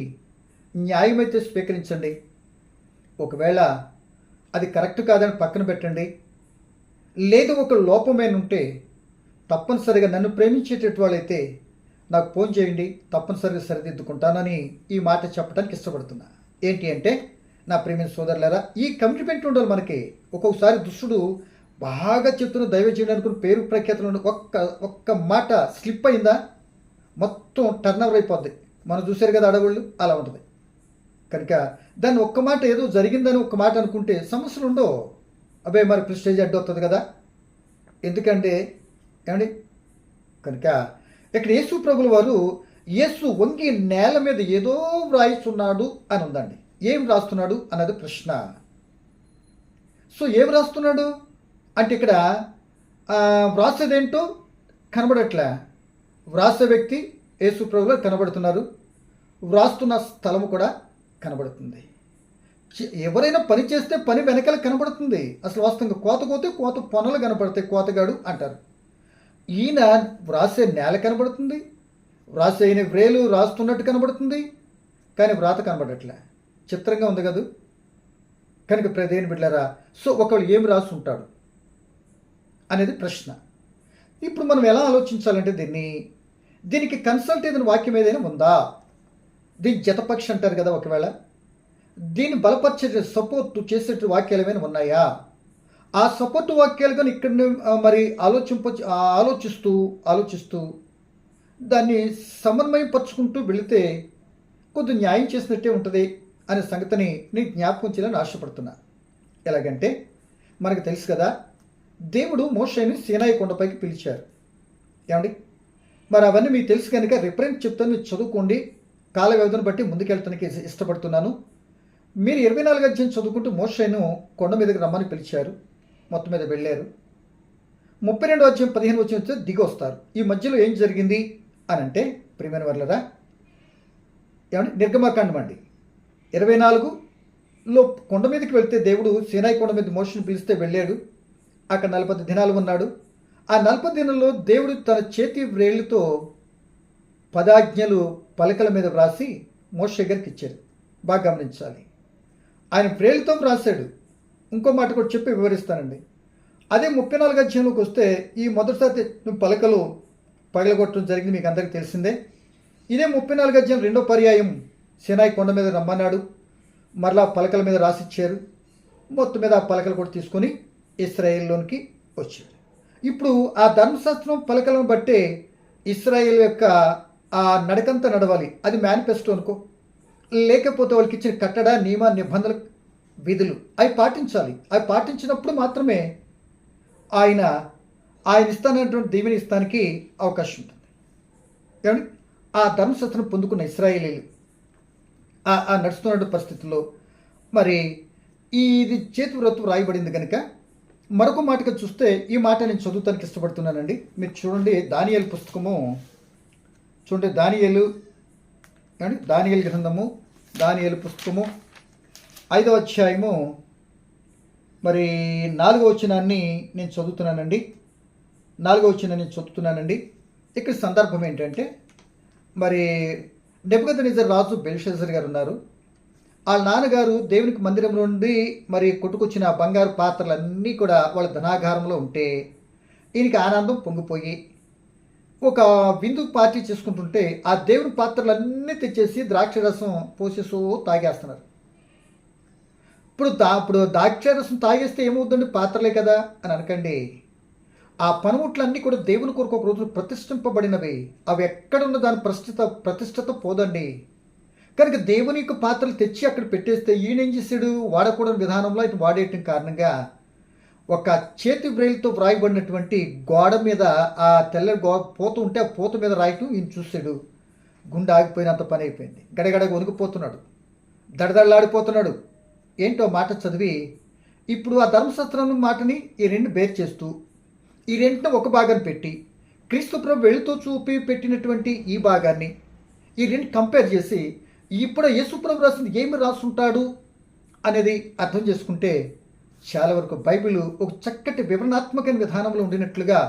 న్యాయమైతే స్వీకరించండి. ఒకవేళ అది కరెక్ట్ కాదని పక్కన పెట్టండి. లేదు ఒక లోపమైన ఉంటే తప్పనిసరిగా నన్ను ప్రేమించేటటువంటి వాళ్ళైతే నాకు ఫోన్ చేయండి, తప్పనిసరిగా సరిదిద్దుకుంటానని ఈ మాట చెప్పడానికి ఇష్టపడుతున్నా. ఏంటి అంటే నా ప్రేమైన సోదరులారా, ఈ కమిట్మెంట్ ఉండాలి మనకి. ఒక్కొక్కసారి దుష్టుడు బాగా చెప్తున్న దైవ జీవనానికి పేరు ప్రఖ్యాతులు ఒక్క మాట స్లిప్ అయిందా మొత్తం టర్న్ ఓవర్ అయిపోద్ది. మనం చూసారు కదా అడవుళ్ళు, అలా ఉంటుంది. కనుక దాన్ని ఒక్క మాట ఏదో జరిగిందని ఒక్క మాట అనుకుంటే సమస్యలు ఉండవు. అబ్బాయి మరి ప్రెస్టేజ్ అడ్డవుతుంది కదా, ఎందుకంటే ఏమండి. కనుక ఇక్కడ యేసు ప్రభుల వారు యేసు వంగి నేల మీద ఏదో వ్రాయిస్తున్నాడు అని ఉందండి. ఏం రాస్తున్నాడు అన్నది ప్రశ్న. సో ఏం రాస్తున్నాడు అంటే ఇక్కడ వ్రాసేదేంటో కనబడట్లే. వ్రాసే వ్యక్తి యేసు ప్రభులు కనబడుతున్నారు, వ్రాస్తున్న స్థలము కూడా కనబడుతుంది. ఎవరైనా పని చేస్తే పని వెనకాల కనబడుతుంది. అసలు వాస్తవంగా కోత కోతే కోత పొనలు కనబడతాయి, కోతగాడు అంటారు. ఈయన వ్రాసే నేల కనబడుతుంది, వ్రాసే అయిన వ్రేలు రాస్తున్నట్టు కనబడుతుంది, కానీ వ్రాత కనబడట్లే. చిత్రంగా ఉంది కదా. కనుక ప్రదేని బిడ్డలారా, సో ఒకళ్ళు ఏమి రాసి ఉంటాడు అనేది ప్రశ్న. ఇప్పుడు మనం ఎలా ఆలోచించాలంటే దీనికి కన్సల్ట్ ఏదైనా వాక్యం ఏదైనా ఉందా, దీని జతపక్షి అంటారు కదా, ఒకవేళ దీన్ని బలపరిచే సపోర్ట్ చేసే వాక్యాలు ఏమైనా ఉన్నాయా? ఆ సపోర్ట్ వాక్యాలు కానీ ఇక్కడ మరి ఆలోచిస్తూ దాన్ని సమన్వయపరుచుకుంటూ వెళితే కొద్ది న్యాయం చేసినట్టే ఉంటుంది అనే సంగతిని నేను జ్ఞాపకం చేయాలని ఆశపడుతున్నా. ఎలాగంటే మనకు తెలుసు కదా, దేవుడు మోషేని సీనాయి కొండపైకి పిలిచారు. ఏమండి, మరి అవన్నీ మీకు తెలుసు కనుక రిఫరెన్స్ చెప్తాను, మీరు చదువుకోండి. కాల వ్యవధిని బట్టి ముందుకెళ్తానికి ఇష్టపడుతున్నాను. మీరు 24 అధ్యాయం చదువుకుంటూ మోషేను కొండ మీదకి రమ్మని పిలిచారు, మొత్తం మీద వెళ్ళారు. 32 అధ్యాయం 15 వచ్చి దిగి వస్తారు. ఈ మధ్యలో ఏం జరిగింది అని అంటే ప్రియమైన వర్లరా, ఏమంటే నిర్గమకాండం అండి 24లో కొండ మీదకి వెళ్తే దేవుడు సీనాయి కొండ మీద మోషేను పిలిస్తే వెళ్ళాడు. అక్కడ 40 దినాలు ఉన్నాడు. ఆ 40 దినాల్లో దేవుడు తన చేతి వ్రేళ్లతో 10 ఆజ్ఞలు పలకల మీద వ్రాసి మోషే గారికి ఇచ్చారు. బాగా గమనించాలి, ఆయన వ్రేళ్లతో వ్రాసాడు. ఇంకో మాట కూడా చెప్పి వివరిస్తానండి. అదే 34 అధ్యాయంలోకి వస్తే ఈ మొదటిసారి పలకలు పగలగొట్టడం జరిగింది, మీకు అందరికీ తెలిసిందే. ఇదే 34 అధ్యాయం రెండో పర్యాయం సినాయి కొండ మీద రమ్మన్నాడు, మరలా పలకల మీద రాసిచ్చారు. మొత్తం మీద ఆ పలకలు కూడా తీసుకొని ఇశ్రాయేల్లోనికి వచ్చాడు. ఇప్పుడు ఆ ధర్మశాస్త్రం పలకలను బట్టే ఇశ్రాయేల్ యొక్క ఆ నడకంతా నడవాలి. అది మేనిఫెస్టో అనుకో, లేకపోతే వాళ్ళకి ఇచ్చిన కట్టడ నియమ నిబంధనలు విధులు అవి పాటించాలి. అవి పాటించినప్పుడు మాత్రమే ఆయన ఆయన ఇస్తానటువంటి దీవెని ఇస్తానికి అవకాశం ఉంటుంది. ఏమండి, ఆ ధర్మశాస్త్రం పొందుకున్న ఇశ్రాయేలీలు ఆ నడుస్తున్న పరిస్థితుల్లో మరి ఇది చేతి వ్రతం రాయబడింది కనుక మరొక మాటగా చూస్తే ఈ మాట నేను చదువుతానికి ఇష్టపడుతున్నానండి. మీరు చూడండి, దానియేలు పుస్తకము చూడండి, దానియేలు గ్రంథము, దానియేలు పుస్తకము 5వ అధ్యాయము మరి 4వ వచనాన్ని నేను చదువుతున్నానండి. 4వ వచనాన్ని నేను చదువుతున్నానండి. ఇక్కడ సందర్భం ఏంటంటే, మరి నెబుకద్నెజర్ రాజు బెల్షస్సర్ గారు ఉన్నారు. వాళ్ళ నాన్నగారు దేవునికి మందిరం నుండి మరి కొట్టుకొచ్చిన బంగారు పాత్రలన్నీ కూడా వాళ్ళ ధనాగారంలో ఉంటే ఈయనకి ఆనందం పొంగిపోయి ఒక విందు పార్టీ చేసుకుంటుంటే ఆ దేవుని పాత్రలన్నీ తెచ్చేసి ద్రాక్షరసం పోసేసో తాగేస్తున్నారు. ఇప్పుడు ద్రాక్షరసం తాగేస్తే ఏమవుతుందండి, పాత్రలే కదా అని అనకండి. ఆ పనిముట్లన్నీ కూడా దేవుని కొరకు ఒక రోజు ప్రతిష్ఠింపబడినవి. అవి ఎక్కడున్న దాని ప్రతిష్టత పోదండి. కనుక దేవుని యొక్క పాత్రలు తెచ్చి అక్కడ పెట్టేస్తే ఈయనేం చేశాడు, వాడకూడని విధానంలో ఇది వాడేయటం కారణంగా ఒక చేతి బ్రెయిల్తో వ్రాయబడినటువంటి గోడ మీద ఆ తెల్ల పోత ఉంటే ఆ పోత మీద రాయటం ఈయన చూశాడు. గుండె ఆగిపోయినంత పని అయిపోయింది. గడగడ వణికిపోతున్నాడు, దడదడలాడిపోతున్నాడు. ఏంటో మాట చదివి ఇప్పుడు ఆ ధర్మశాస్త్రం మాటని ఈ రెండు బేర్ చేస్తూ ఈ రెండుని ఒక భాగాన్ని పెట్టి క్రీస్తు ప్రభు వెళుతూ చూపి పెట్టినటువంటి ఈ భాగాన్ని ఈ రెండు కంపేర్ చేసి ఇప్పుడు యేసుప్రభు రాసింది ఏమి రాసుంటాడు అనేది అర్థం చేసుకుంటే చాలా వరకు బైబిల్ ఒక చక్కటి వివరణాత్మకమైన విధానంలో ఉండినట్లుగా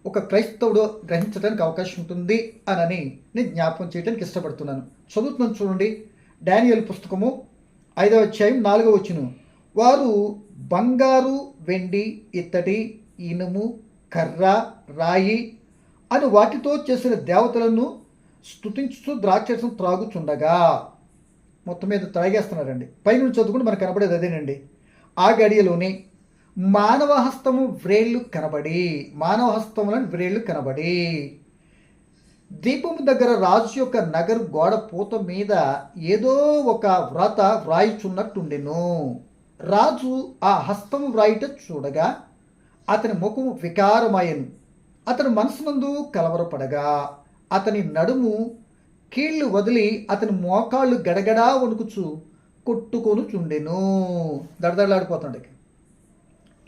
ఒక క్రైస్తవుడు గ్రహించడానికి అవకాశం ఉంటుంది అని నేను జ్ఞాపకం చేయడానికి ఇష్టపడుతున్నాను. చదువుతున్నాను చూడండి, డానియేలు పుస్తకము 5వ అధ్యాయం 4వ వచనం. వారు బంగారు, వెండి, ఇత్తడి, ఇనుము, కర్ర, రాయి అని వాటితో చేసిన దేవతలను స్తుతించుతూ ద్రాక్షరసం త్రాగుచుండగా, మొత్తం మీద త్రాగేస్తున్నారండి. పైనుంచి చదువుకుంటే మనకు కనబడేది అదేనండి. ఆ గడియలోనే మానవ హస్తము వ్రేళ్ళు కనబడి దీపము దగ్గర రాజు యొక్క నగరు గోడ పూత మీద ఏదో ఒక వ్రాత వ్రాయిచున్నట్టుండెను. రాజు ఆ హస్తము వ్రాయిట చూడగా అతని ముఖము వికారమాయను, అతని మనసునందు కలవరపడగా అతని నడుము కీళ్లు వదిలి అతని మోకాళ్ళు గడగడా వణుకుచు కొట్టుకొని చుండెను. దడదడలాడిపోతున్నాడు.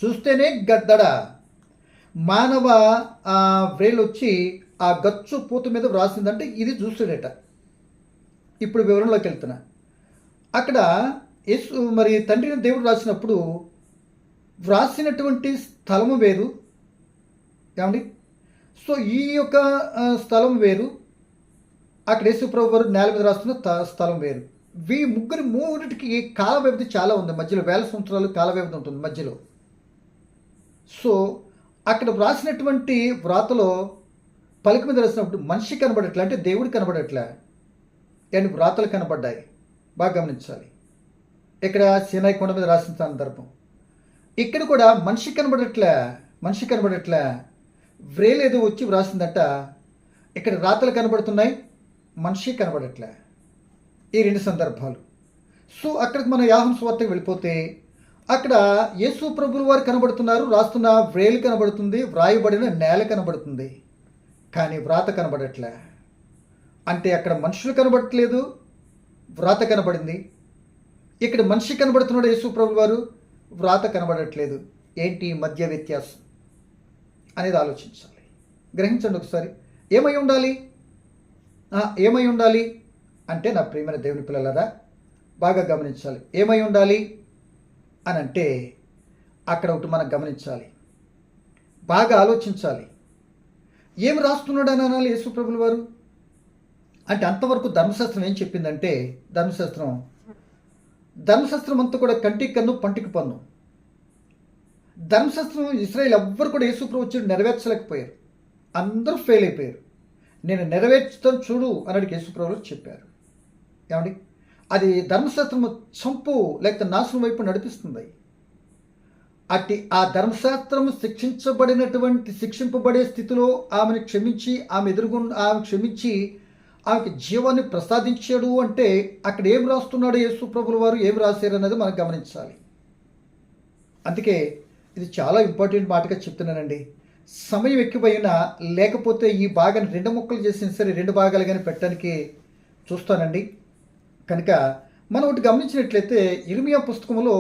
చూస్తేనే గద్దడ. మానవ వ్రేళ్ళు వచ్చి ఆ గచ్చు పూత మీద వ్రాసిందంటే ఇది చూసాడట. ఇప్పుడు వివరంలోకి వెళ్తున్నా. అక్కడ యేసు మరి తండ్రిని దేవుడు రాసినప్పుడు వ్రాసినటువంటి స్థలము వేరు, ఏమండి. సో ఈ యొక్క స్థలం వేరు, అక్కడ యేసుప్రభు వారు నేల మీద రాస్తున్న స్థలం వేరు. మూడింటికి కాల వ్యవధి చాలా ఉంది మధ్యలో, 1000 సంవత్సరాలు కాల వ్యవధి ఉంటుంది మధ్యలో. సో అక్కడ వ్రాసినటువంటి వ్రాతలో పలిక మీద రాసినప్పుడు మనిషి కనబడట్లే, అంటే దేవుడు కనబడట్లే, కానీ వ్రాతలు కనబడ్డాయి. బాగా గమనించాలి. ఇక్కడ సీనాయి కొండ మీద రాసిన సందర్భం, ఇక్కడ కూడా మనిషి కనబడట్లే, వ్రేలు ఏదో వచ్చి వ్రాసిందట. ఇక్కడ రాతలు కనబడుతున్నాయి, మనిషి కనబడట్లే. ఈ రెండు సందర్భాలు. సో అక్కడికి మన యోహాను సువార్తకి వెళ్ళిపోతే అక్కడ యేసు ప్రభువుల వారు కనబడుతున్నారు, రాస్తున్న వ్రేలు కనబడుతుంది, వ్రాయబడిన నేల కనబడుతుంది, కానీ వ్రాత కనబడట్లే. అంటే అక్కడ మనుషులు కనబడట్లేదు, వ్రాత కనబడింది. ఇక్కడ మనిషి కనబడుతున్నాడు యేసు ప్రభువుల వారు, వ్రాత కనబడట్లేదు. ఏంటి మధ్య వ్యత్యాసం అనేది ఆలోచించాలి, గ్రహించండి ఒకసారి. ఏమై ఉండాలి అంటే నా ప్రియమైన దేవుని పిల్లలారా బాగా గమనించాలి. ఏమై ఉండాలి అని అంటే అక్కడ ఒకటి మనం గమనించాలి, బాగా ఆలోచించాలి. ఏమి రాస్తున్నాడు అని అనాలి యేసు ప్రభువుల వారు అంటే. అంతవరకు ధర్మశాస్త్రం ఏం చెప్పిందంటే, ధర్మశాస్త్రం అంతా కూడా కంటికి కన్ను పంటికి పన్ను. ధర్మశాస్త్రం ఇశ్రాయేల్ ఎవ్వరు కూడా యేసు ప్రభు వచ్చి నెరవేర్చలేకపోయారు. అందరూ ఫెయిల్ అయిపోయారు. నేను నెరవేర్చుతాను చూడు అన్నట్టు యేసు ప్రభువు చెప్పారు. ఏమండి, అది ధర్మశాస్త్రము చంపు లేకపోతే నాశనం వైపు నడిపిస్తుంది. అట్టి ఆ ధర్మశాస్త్రము శిక్షింపబడే స్థితిలో ఆమెను క్షమించి ఆమె క్షమించి ఆమెకి జీవాన్ని ప్రసాదించాడు అంటే అక్కడ ఏం రాస్తున్నాడు యేసు ప్రభుల వారు, ఏం రాశారు అనేది మనం గమనించాలి. అందుకే ఇది చాలా ఇంపార్టెంట్ మాటగా చెప్తున్నానండి. సమయం ఎక్కువైనా లేకపోతే ఈ భాగాన్ని 2 ముక్కలు చేసిన సరే 2 భాగాలు కానీ పెట్టడానికి చూస్తానండి. కనుక మనం ఒకటి గమనించినట్లయితే ఇర్మియా పుస్తకంలో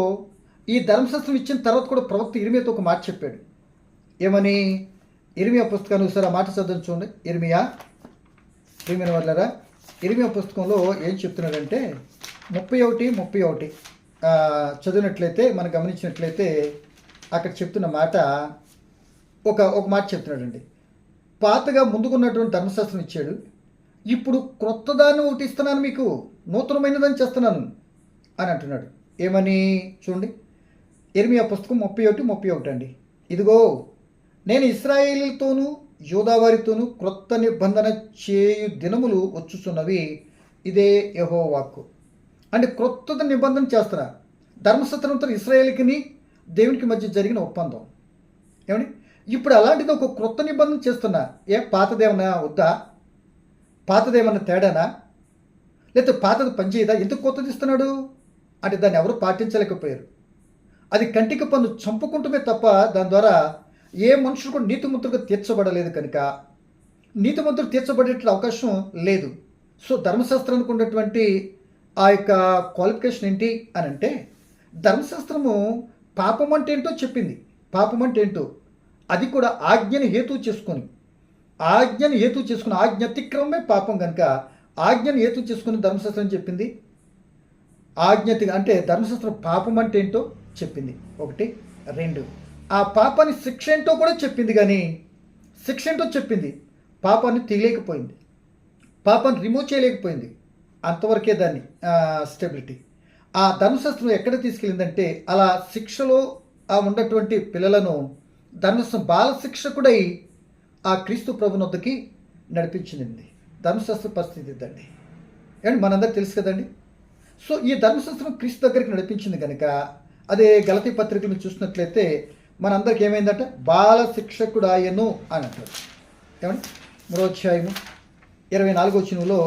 ఈ ధర్మశాస్త్రం ఇచ్చిన తర్వాత కూడా ప్రవక్త ఇర్మియాతో ఒక మాట చెప్పాడు. ఏమని? ఇర్మియా పుస్తకాన్ని ఒకసారి ఆ మాట చదువు చూడండి. ఇర్మియా వాళ్ళరా, ఇర్మియా పుస్తకంలో ఏం చెప్తున్నాడంటే 31 చదివినట్లయితే మనం గమనించినట్లయితే అక్కడ చెప్తున్న మాట ఒక మాట చెప్తున్నాడండి. పాతగా ముందుకున్నటువంటి ధర్మశాస్త్రం ఇచ్చాడు, ఇప్పుడు క్రొత్తదాన్ని ఒకటి ఇస్తున్నాను, మీకు నూతనమైనదాన్ని చేస్తున్నాను అని అంటున్నాడు. ఏమని చూడండి, ఇర్మియా పుస్తకం 31 అండి. ఇదిగో నేను ఇశ్రాయేలుతోనూ యూదావారితోనూ క్రొత్త నిబంధన చేయు దినములు వచ్చుచున్నవి, ఇదే యెహోవా వాక్కు. అంటే క్రొత్త నిబంధన చేస్తున్నా. ధర్మశాస్త్రంతో ఇశ్రాయేలుకిని దేవునికి మధ్య జరిగిన ఒప్పందం. ఏమండి, ఇప్పుడు అలాంటిది ఒక క్రొత్త నిబంధన చేస్తున్నా. పాతదేమన్నా వద్దా? పాతదేమన్నా తేడానా? లేకపోతే పాతది పనిచేయదా? ఎందుకు కొత్తది ఇస్తున్నాడు అంటే దాన్ని ఎవరు పాటించలేకపోయారు. అది కంటికి పన్ను చంపుకుంటమే తప్ప దాని ద్వారా ఏ మనుషులు కూడా నీతిమంతులుగా తీర్చబడలేదు. కనుక నీతిమంతులు తీర్చబడే అవకాశం లేదు. సో ధర్మశాస్త్రానికి ఉన్నటువంటి ఆ యొక్క క్వాలిఫికేషన్ ఏంటి అని అంటే, ధర్మశాస్త్రము పాపం అంటే ఏంటో చెప్పింది. పాపం అంటే ఏంటో అది కూడా ఆజ్ఞని హేతు చేసుకొని ఆజ్ఞ అతిక్రమమే పాపం. కనుక ఆజ్ఞను హేతు చేసుకుని ధర్మశాస్త్రం చెప్పింది. అంటే ధర్మశాస్త్రం పాపం అంటే ఏంటో చెప్పింది. 1, 2 ఆ పాపాన్ని శిక్ష ఏంటో కూడా చెప్పింది. కానీ శిక్ష ఏంటో చెప్పింది, పాపాన్ని తీయలేకపోయింది, పాపాన్ని రిమూవ్ చేయలేకపోయింది. అంతవరకే దాన్ని స్టెబిలిటీ. ఆ ధర్మశాస్త్రం ఎక్కడ తీసుకెళ్ళిందంటే అలా శిక్షలో ఉన్నటువంటి పిల్లలను ధర్మశాస్త్రం బాల శిక్షకుడై ఆ క్రీస్తు ప్రభు వద్దకి నడిపించింది. ధర్మశాస్త్ర పరిస్థితి ఇద్దండి. అండ్ మనందరికి తెలుసు కదండి. సో ఈ ధర్మశాస్త్రం క్రీస్తు దగ్గరికి నడిపించింది కనుక అదే గలతీ పత్రికలు చూసినట్లయితే మనందరికి ఏమైందంటే బాల శిక్షకుడు ఆయను అని అంటారు. ఏమండి, 3వ అధ్యాయము 24వ వచనంలో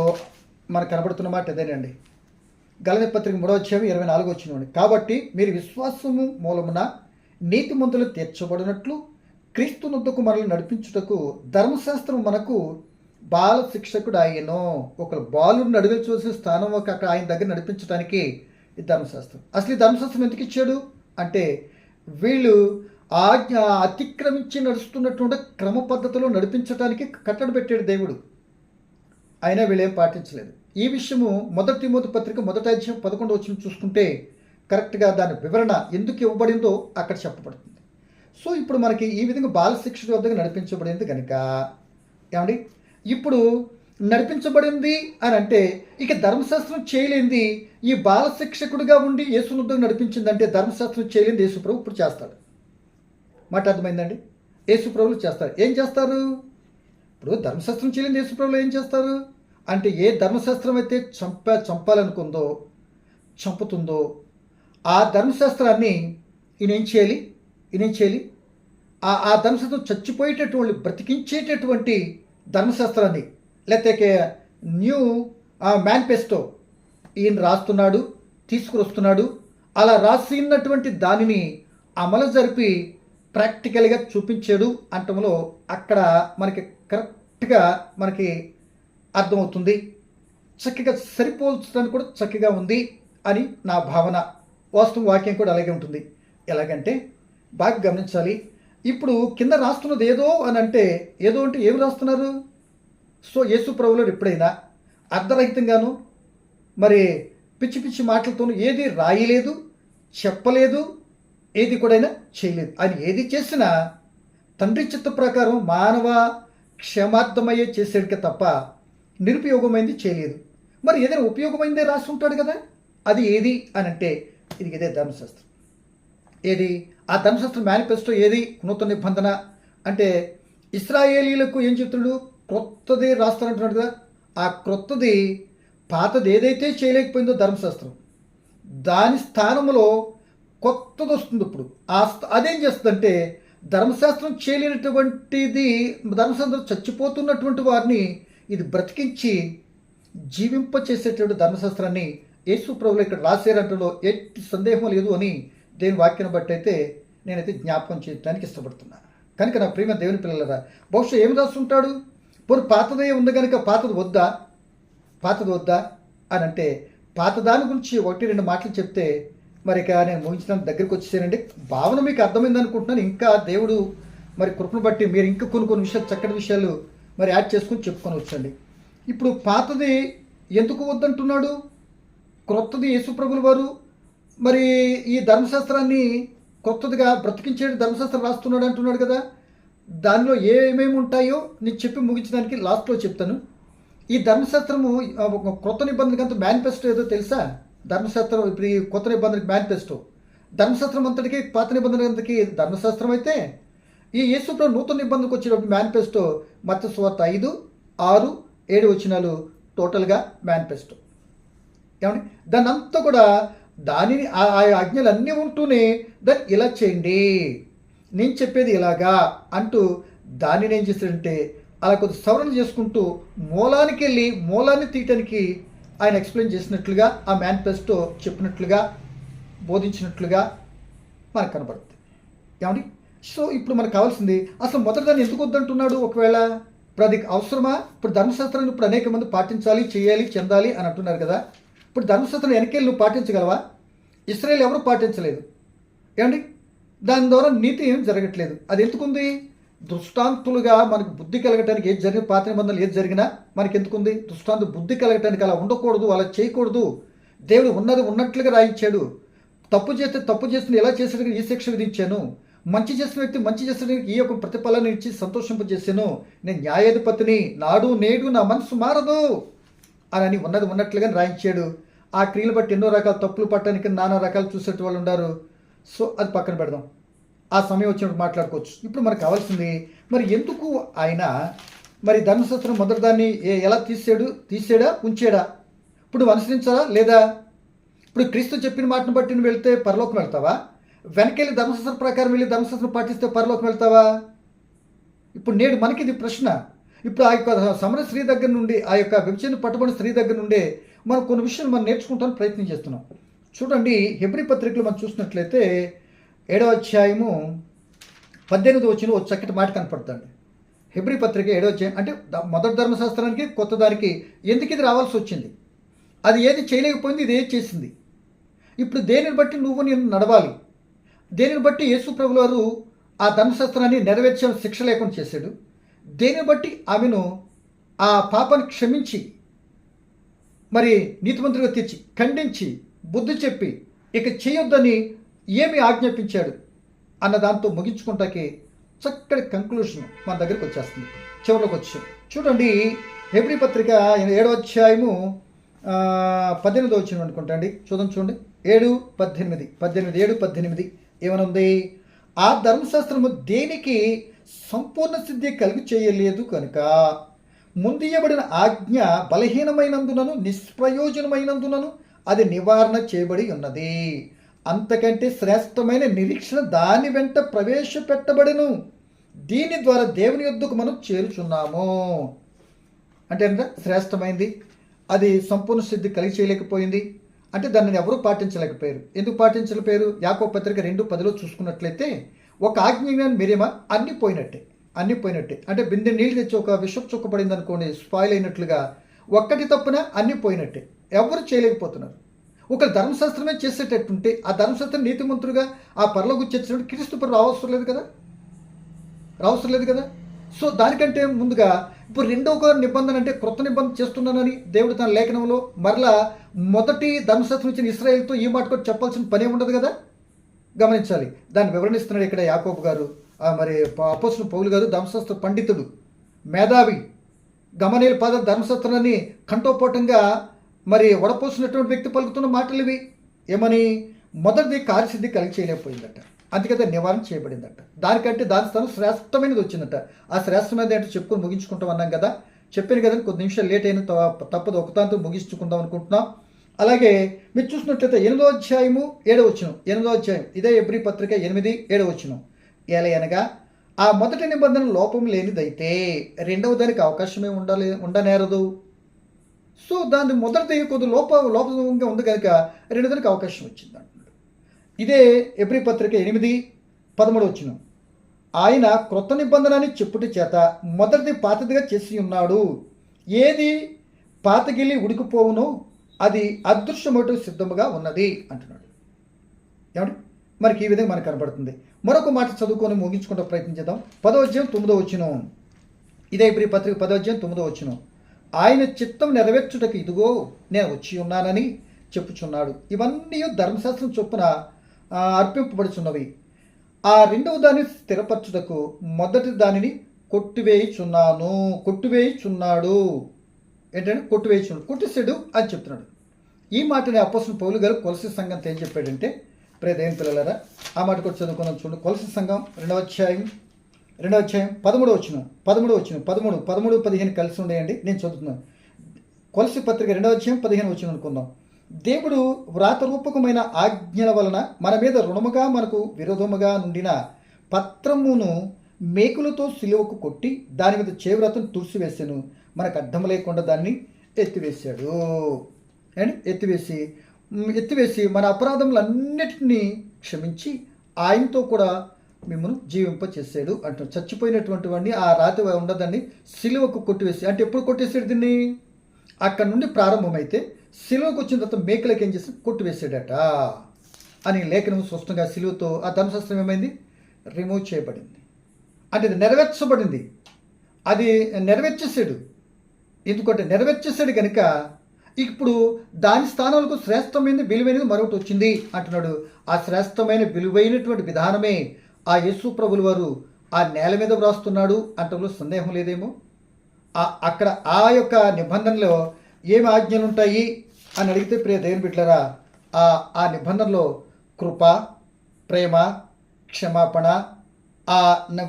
మనకు కనబడుతున్న మాట అదేనండి. గలతీ పత్రిక 3వ అధ్యాయం 24వ వచనం. కాబట్టి మీరు విశ్వాసము మూలమున నీతిమంతులు తీర్చబడినట్లు క్రీస్తునొద్దకు మనల్ని నడిపించుటకు ధర్మశాస్త్రం మనకు బాల శిక్షకుడు ఆయనో. ఒకరు బాలుడిని నడిపించవలసిన స్థానం అక్కడ ఆయన దగ్గర నడిపించడానికి ఈ ధర్మశాస్త్రం. అసలు ఈ ధర్మశాస్త్రం ఎందుకు ఇచ్చాడు అంటే వీళ్ళు ఆజ్ఞ అతిక్రమించి నడుస్తున్నటువంటి క్రమ పద్ధతిలో నడిపించడానికి కట్టడి పెట్టాడు దేవుడు. అయినా వీళ్ళేం పాటించలేదు. ఈ విషయము 1 తిమోతి పత్రిక 1వ అధ్యాయం 11వ వచనం చూసుకుంటే కరెక్ట్గా దాని వివరణ ఎందుకు ఇవ్వబడిందో అక్కడ చెప్పబడుతుంది. సో ఇప్పుడు మనకి ఈ విధంగా బాల శిక్షకుడి వద్దకు నడిపించబడింది కనుక ఏమండి, ఇప్పుడు నడిపించబడింది అని అంటే ఇక ధర్మశాస్త్రం చేయలేంది ఈ బాల శిక్షకుడిగా ఉండి యేసునొద్దకు నడిపించిందంటే ధర్మశాస్త్రం చేయలేంది యేసుప్రభు ఇప్పుడు చేస్తాడు. మాట అర్థమైందండి. యేసుప్రభులు చేస్తారు. ఏం చేస్తారు? ఇప్పుడు ధర్మశాస్త్రం చేయలేంది యేసుప్రభులు ఏం చేస్తారు అంటే ఏ ధర్మశాస్త్రం అయితే చంపాలనుకుందో చంపుతుందో ఆ ధర్మశాస్త్రాన్ని ఈయనేం చేయాలి ఆ ధర్మశాస్త్రం చచ్చిపోయేటటువంటి బ్రతికించేటటువంటి ధర్మశాస్త్రాన్ని లేకపోతే న్యూ మేనిఫెస్టో ఈయన రాస్తున్నాడు, తీసుకువస్తున్నాడు. అలా రాసినటువంటి దానిని అమలు జరిపి ప్రాక్టికల్గా చూపించాడు అంటంలో అక్కడ మనకి కరెక్ట్గా మనకి అర్థమవుతుంది. చక్కగా సరిపోల్చడానికి కూడా చక్కగా ఉంది అని నా భావన. వాస్తవం వాక్యం కూడా అలాగే ఉంటుంది. ఎలాగంటే బాగా గమనించాలి. ఇప్పుడు కింద రాస్తున్నది ఏదో అని అంటే ఏం రాస్తున్నారు? సో యేసు ప్రభువులు ఎప్పుడైనా అర్ధరహితంగాను మరి పిచ్చి పిచ్చి మాటలతోనూ ఏది రాయలేదు, చెప్పలేదు, ఏది కూడా చేయలేదు. ఆయన ఏది చేసినా తండ్రి చిత్త ప్రకారం మానవ క్షమార్థమయ్యే చేసేటికే తప్ప నిరుపయోగమైంది చేయలేదు. మరి ఏదైనా ఉపయోగమైందే రాసి ఉంటాడు కదా, అది ఏది అని అంటే ఇదే ధర్మశాస్త్రం. ఏది ఆ ధర్మశాస్త్రం మేనిఫెస్టో ఏది నూతన నిబంధన అంటే ఇశ్రాయేలీలకు ఏం చెప్తున్నాడు? క్రొత్తది రాస్తానంటున్నాడు కదా. ఆ క్రొత్తది పాతది ఏదైతే చేయలేకపోయిందో ధర్మశాస్త్రం, దాని స్థానంలో కొత్తది వస్తుంది. ఇప్పుడు అదేం చేస్తుందంటే ధర్మశాస్త్రం చేయలేనటువంటిది, ధర్మశాస్త్రం చచ్చిపోతున్నటువంటి వారిని ఇది బ్రతికించి జీవింపచేసేటువంటి ధర్మశాస్త్రాన్ని యేసు ప్రభువులు ఇక్కడ రాశారంటలో ఎట్టి సందేహం లేదు అని దేవుని వాక్యాన్ని బట్టి అయితే నేనైతే జ్ఞాపకం చేయడానికి ఇష్టపడుతున్నాను. కనుక నా ప్రియమైన దేవుని పిల్లలరా, బహుశా ఏమి రాస్తుంటాడు? పోనీ పాతదే ఉంది కనుక పాతది వద్దా అని అంటే పాత దాని గురించి 1-2 మాటలు చెప్తే మరి ఇక నేను ముగించడానికి దగ్గరికి వచ్చేసానండి. భావన మీకు అర్థమైంది అనుకుంటున్నాను. ఇంకా దేవుడు మరి కృపను బట్టి మీరు ఇంకా కొన్ని విషయాలు, చక్కటి విషయాలు మరి యాడ్ చేసుకుని చెప్పుకొని వచ్చండి. ఇప్పుడు పాతది ఎందుకు వద్దంటున్నాడు? క్రొత్తది యేసుప్రభుల వారు మరి ఈ ధర్మశాస్త్రాన్ని కొత్తదిగా బ్రతికించే ధర్మశాస్త్రం రాస్తున్నాడు అంటున్నాడు కదా. దానిలో ఏమేమి ఉంటాయో నేను చెప్పి ముగించడానికి లాస్ట్లో చెప్తాను. ఈ ధర్మశాస్త్రము క్రొత్త నిబంధనకి అంత మేనిఫెస్టో ఏదో తెలుసా? ధర్మశాస్త్రం ఇప్పుడు ఈ కొత్త నిబంధనకి మేనిఫెస్టో, ధర్మశాస్త్రం అంతటికి పాత నిబంధన అంతకి ధర్మశాస్త్రం అయితే, ఈ యేసుప్రభు నూతన నిబంధనకు వచ్చేటప్పుడు మేనిఫెస్టో మత్తయి సువార్త 5, 6, 7 వచనాలు టోటల్గా మేనిఫెస్టో. ఏమండి? దాన్ని అంతా కూడా దానిని ఆ ఆజ్ఞలు అన్నీ ఉంటూనే దాన్ని ఇలా చేయండి, నేను చెప్పేది ఇలాగా అంటూ దానిని ఏం చేశాడంటే అలా కొద్ది సవరణ చేసుకుంటూ మూలానికి వెళ్ళి మూలాన్ని తీయటానికి ఆయన ఎక్స్ప్లెయిన్ చేసినట్లుగా, ఆ మేనిఫెస్టో చెప్పినట్లుగా, బోధించినట్లుగా మనకు కనబడుతుంది. ఏమండి? సో ఇప్పుడు మనకు కావాల్సింది అసలు మొదటి దాన్ని ఎందుకు వద్దంటున్నాడు? ఒకవేళ ఇప్పుడు అది అవసరమా? ఇప్పుడు ధర్మశాస్త్రాన్ని ఇప్పుడు అనేక మంది పాటించాలి, చేయాలి, చెందాలి అని అంటున్నారు కదా. ఇప్పుడు ధర్మశాస్త్రం వెనకెళ్ళి నువ్వు పాటించగలవా? ఇశ్రాయేలు ఎవరు పాటించలేదు. ఏమండి? దాని ద్వారా నీతి ఏం జరగట్లేదు. అది ఎందుకుంది? దృష్టాంతులుగా మనకు బుద్ధి కలగటానికి ఏది జరిగిన, పాత నిబంధనలు ఏది జరిగినా మనకి ఎందుకుంది? దృష్టాంతం బుద్ధి కలగటానికి. అలా ఉండకూడదు, అలా చేయకూడదు. దేవుడు ఉన్నది ఉన్నట్లుగా రాయించాడు. తప్పు చేస్తే తప్పు చేసిన ఎలా చేసిన ఈ శిక్ష విధించాను, మంచి చేసిన వ్యక్తి మంచి చేసిన ఈ యొక్క ప్రతిఫలాన్ని ఇచ్చి సంతోషింపజేసాను, నేను న్యాయాధిపతిని, నాడు నేడు నా మనసు మారదు అని ఉన్నది ఉన్నట్లుగా రాయించాడు. ఆ క్రియలు బట్టి ఎన్నో రకాల తప్పులు పట్టడానికి నానా రకాలు చూసేటి వాళ్ళు ఉన్నారు. సో అది పక్కన పెడదాం, ఆ సమయం వచ్చినప్పుడు మాట్లాడుకోవచ్చు. ఇప్పుడు మనకు కావాల్సింది మరి ఎందుకు ఆయన మరి ధర్మశాస్త్రం మొదటి దాన్ని ఎలా తీసాడా ఉంచాడా? ఇప్పుడు అనుసరించాలా లేదా? ఇప్పుడు క్రీస్తు చెప్పిన మాటను బట్టి నువ్వు వెళ్తే పరలోకం వెళ్తావా? వెనకెళ్ళి ధర్మశాస్త్రం ప్రకారం వెళ్ళి ధర్మశాస్త్రం పాటిస్తే పరలోకం వెళ్తావా? ఇప్పుడు నేడు మనకి ఇది ప్రశ్న. ఇప్పుడు ఆ యొక్క సమర స్త్రీ దగ్గర నుండి, ఆ యొక్క విభజన పట్టుబడిన స్త్రీ దగ్గర నుండే మనం కొన్ని విషయాలు మనం నేర్చుకుంటానికి ప్రయత్నం చేస్తున్నాం. చూడండి, హెబ్రీ పత్రికలో మనం చూసినట్లయితే 7వ అధ్యాయము 18వ వచనం ఒక చక్కటి మాట కనపడుతుంది. హెబ్రీ పత్రిక 7వ అధ్యాయం అంటే మొదటి ధర్మశాస్త్రానికి కొత్త దానికి ఎందుకు ఇది రావాల్సి వచ్చింది? అది ఏది చేయలేకపోయింది, ఇది ఏది చేసింది? ఇప్పుడు దేనిని బట్టి నువ్వు నేను నడవాలి? దేనిని బట్టి యేసు ప్రభుల వారు ఆ ధర్మశాస్త్రాన్ని నెరవేర్చే శిక్ష లేకుండా చేశాడు? దేనిని బట్టి ఆమెను ఆ పాపాన్ని క్షమించి మరి నీతిమంతులుగా తీర్చి ఖండించి బుద్ధి చెప్పి ఇక చేయొద్దని ఏమి ఆజ్ఞాపించాడు అన్న దాంతో ముగించుకుంటాకి చక్కటి కంక్లూషన్ మన దగ్గరికి వచ్చేస్తుంది. చివరిలోకి వచ్చాం. చూడండి, హెబ్రీ పత్రిక 7వ అధ్యాయము 18వ వచనం అనుకుంటా అండి. చూడండి 7:18 ఏమనుంది? ఆ ధర్మశాస్త్రము దేనికి సంపూర్ణ సిద్ధి కలిగి చేయలేదు కనుక ముందియబడిన ఆజ్ఞ బలహీనమైనందునను నిష్ప్రయోజనమైనందునను అది నివారణ చేయబడి ఉన్నది. అంతకంటే శ్రేష్టమైన నిరీక్షణ దాని వెంట ప్రవేశపెట్టబడెను. దీని ద్వారా దేవుని యొద్దకు మనం చేరుచున్నాము. అంటే ఎంత శ్రేష్టమైంది, అది సంపూర్ణ సిద్ధి కలిగి చేయలేకపోయింది అంటే దానిని ఎవరూ పాటించలేకపోయారు. ఎందుకు పాటించలేకపోయారు? యాకోబు పత్రిక 2:10 చూసుకున్నట్లయితే ఒక ఆజ్ఞాన్ని మీరేమా అన్నీ పోయినట్టే. అంటే బిందె నీళ్ళు తెచ్చి ఒక విషపు చుక్క పడింది అనుకోండి, స్పాయిల్ అయినట్లుగా ఒక్కటి తప్పున అన్నీ పోయినట్టే. ఎవరు చేయలేకపోతున్నారు. ఒక ధర్మశాస్త్రమే చేసేటట్టుంటే ఆ ధర్మశాస్త్రం నీతిమంతుడుగా ఆ పరలోకి చేసినప్పుడు క్రీస్తు పరు రావసరం లేదు కదా. సో దానికంటే ముందుగా ఇప్పుడు రెండవ నిబంధన అంటే క్రొత్త నిబంధన చేస్తున్నానని దేవుడు తన లేఖనంలో మరలా మొదటి ధర్మశాస్త్రం ఇచ్చిన ఇశ్రాయేలుతో ఈ మాట కూడా చెప్పాల్సిన పని ఉండదు కదా. గమనించాలి, దాన్ని వివరణిస్తున్నాడు ఇక్కడ యాకోబు గారు. మరి అపోస్తలుడు పౌలు గారు ధర్మశాస్త్ర పండితుడు, మేధావి. గమనీయుల పాద ధర్మశాస్త్రాన్ని కంఠోపోటంగా మరి వడపోసినటువంటి వ్యక్తి పలుకుతున్న మాటలు ఇవి. ఏమని? మొదటిది కార్యసిద్ధి కలిగి చేయలేకపోయిందట, అందుకైతే నివారణ చేయబడిందట. దానికంటే దాని స్థానం శ్రేష్టమైనది వచ్చిందట. ఆ శ్రేష్టమైనది అంటే చెప్పుకొని ముగించుకుంటాం అన్నాం కదా, చెప్పాను కదా, కొద్ది నిమిషాలు లేట్ అయిన తప్పదు, ఒకదాంతో ముగించుకుందాం అనుకుంటున్నాం. అలాగే మీరు చూసినట్లయితే 8వ అధ్యాయము 7వ వచనం, 8వ అధ్యాయం ఇదే ఎబ్రీ పత్రిక 8, 7వ వచనం. అనగా ఆ మొదటి నిబంధన లోపం లేనిదైతే రెండవ దానికి అవకాశమే ఉండనేరదు. సో దాని మొదటిది కొద్ది లోపంగా ఉంది కనుక రెండో దానికి అవకాశం వచ్చింది అంటున్నాడు. ఇదే ఎబ్రీ పత్రిక 8, 13 వచనం. ఆయన క్రొత్త నిబంధనని చెప్పుట చేత మొదటిది పాతదిగా చేసి ఉన్నాడు. ఏది పాతగిలి ఉడికిపోవునో అది అదృశ్యమోటు సిద్ధముగా ఉన్నది అంటున్నాడు. ఏమండి, మనకి ఈ విధంగా మనకు కనబడుతుంది. మరొక మాట చదువుకొని ముగించుకుంటూ ప్రయత్నించేద్దాం. 10వ అధ్యాయం 9వ వచనం. ఇదే ఇప్పుడు ఈ పత్రిక 10వ అధ్యాయం 9వ వచనం. ఆయన చిత్తం నెరవేర్చుటకు ఇదిగో నేను వచ్చి ఉన్నానని చెప్పుచున్నాడు. ఇవన్నీ ధర్మశాస్త్రం చొప్పున అర్పింపబడుచున్నవి. ఆ రెండవ దాన్ని స్థిరపరచుటకు మొదటి దానిని కొట్టివేయుచున్నాడు. ఏంటంటే కొట్టేసాడు అని చెప్తున్నాడు. ఈ మాటని అపోస్తలుడు పౌలు గారు కొలసీ సంఘంతో ఏం చెప్పాడంటే, ప్రియ దేవుని పిల్లలారా, ఆ మాట కూడా చదువుకున్నాం చూడండి. కొలసీ సంఘం 2వ అధ్యాయం 13వ వచనం, 13, 15 కలిసి ఉండేయండి. నేను చదువుతున్నాను. కొలసీ పత్రిక 2వ అధ్యాయం 15 వచనం అనుకుందాం. దేవుడు వ్రాతరూపకమైన ఆజ్ఞల వలన మన మీద రుణముగా మనకు విరోధముగా నుండిన పత్రమును మేకులతో సిలువకు కొట్టి దాని మీద చేవ్రతను తుడిసివేసాను. మనకు అడ్డం లేకుండా దాన్ని ఎత్తివేశాడు. అండ్ ఎత్తివేసి మన అపరాధములన్నిటినీ క్షమించి ఆయనతో కూడా మిమ్మల్ని జీవింపచేసాడు అంటారు. చచ్చిపోయినటువంటి వాడిని ఆ రాతి ఉండదాన్ని సిలువకు కొట్టివేసి, అంటే ఎప్పుడు కొట్టేసాడు దీన్ని? అక్కడ నుండి ప్రారంభమైతే సిలువకు వచ్చిన తర్వాత మేకలకు ఏం చేసి కొట్టివేసాడట అని లేఖనం స్పష్టంగా. సిలువతో ఆ ధర్మశాస్త్రం ఏమైంది? రిమూవ్ చేయబడింది. అంటే అది నెరవేర్చబడింది. అది నెరవేర్చేసాడు. ఎందుకంటే నెరవేర్చేసాడు కనుక ఇప్పుడు దాని స్థానాలకు శ్రేష్టమైన విలువైనది మరొకటి వచ్చింది అంటున్నాడు. ఆ శ్రేష్టమైన విలువైనటువంటి విధానమే ఆ యేసు ప్రభుల వారు ఆ నేల మీద వ్రాస్తున్నాడు అంటలో సందేహం లేదేమో. అక్కడ ఆ యొక్క నిబంధనలో ఏమి ఆజ్ఞలు ఉంటాయి అని అడిగితే, ప్రియ దేవుని బిడ్డలారా, ఆ నిబంధనలో కృప, ప్రేమ, క్షమాపణ,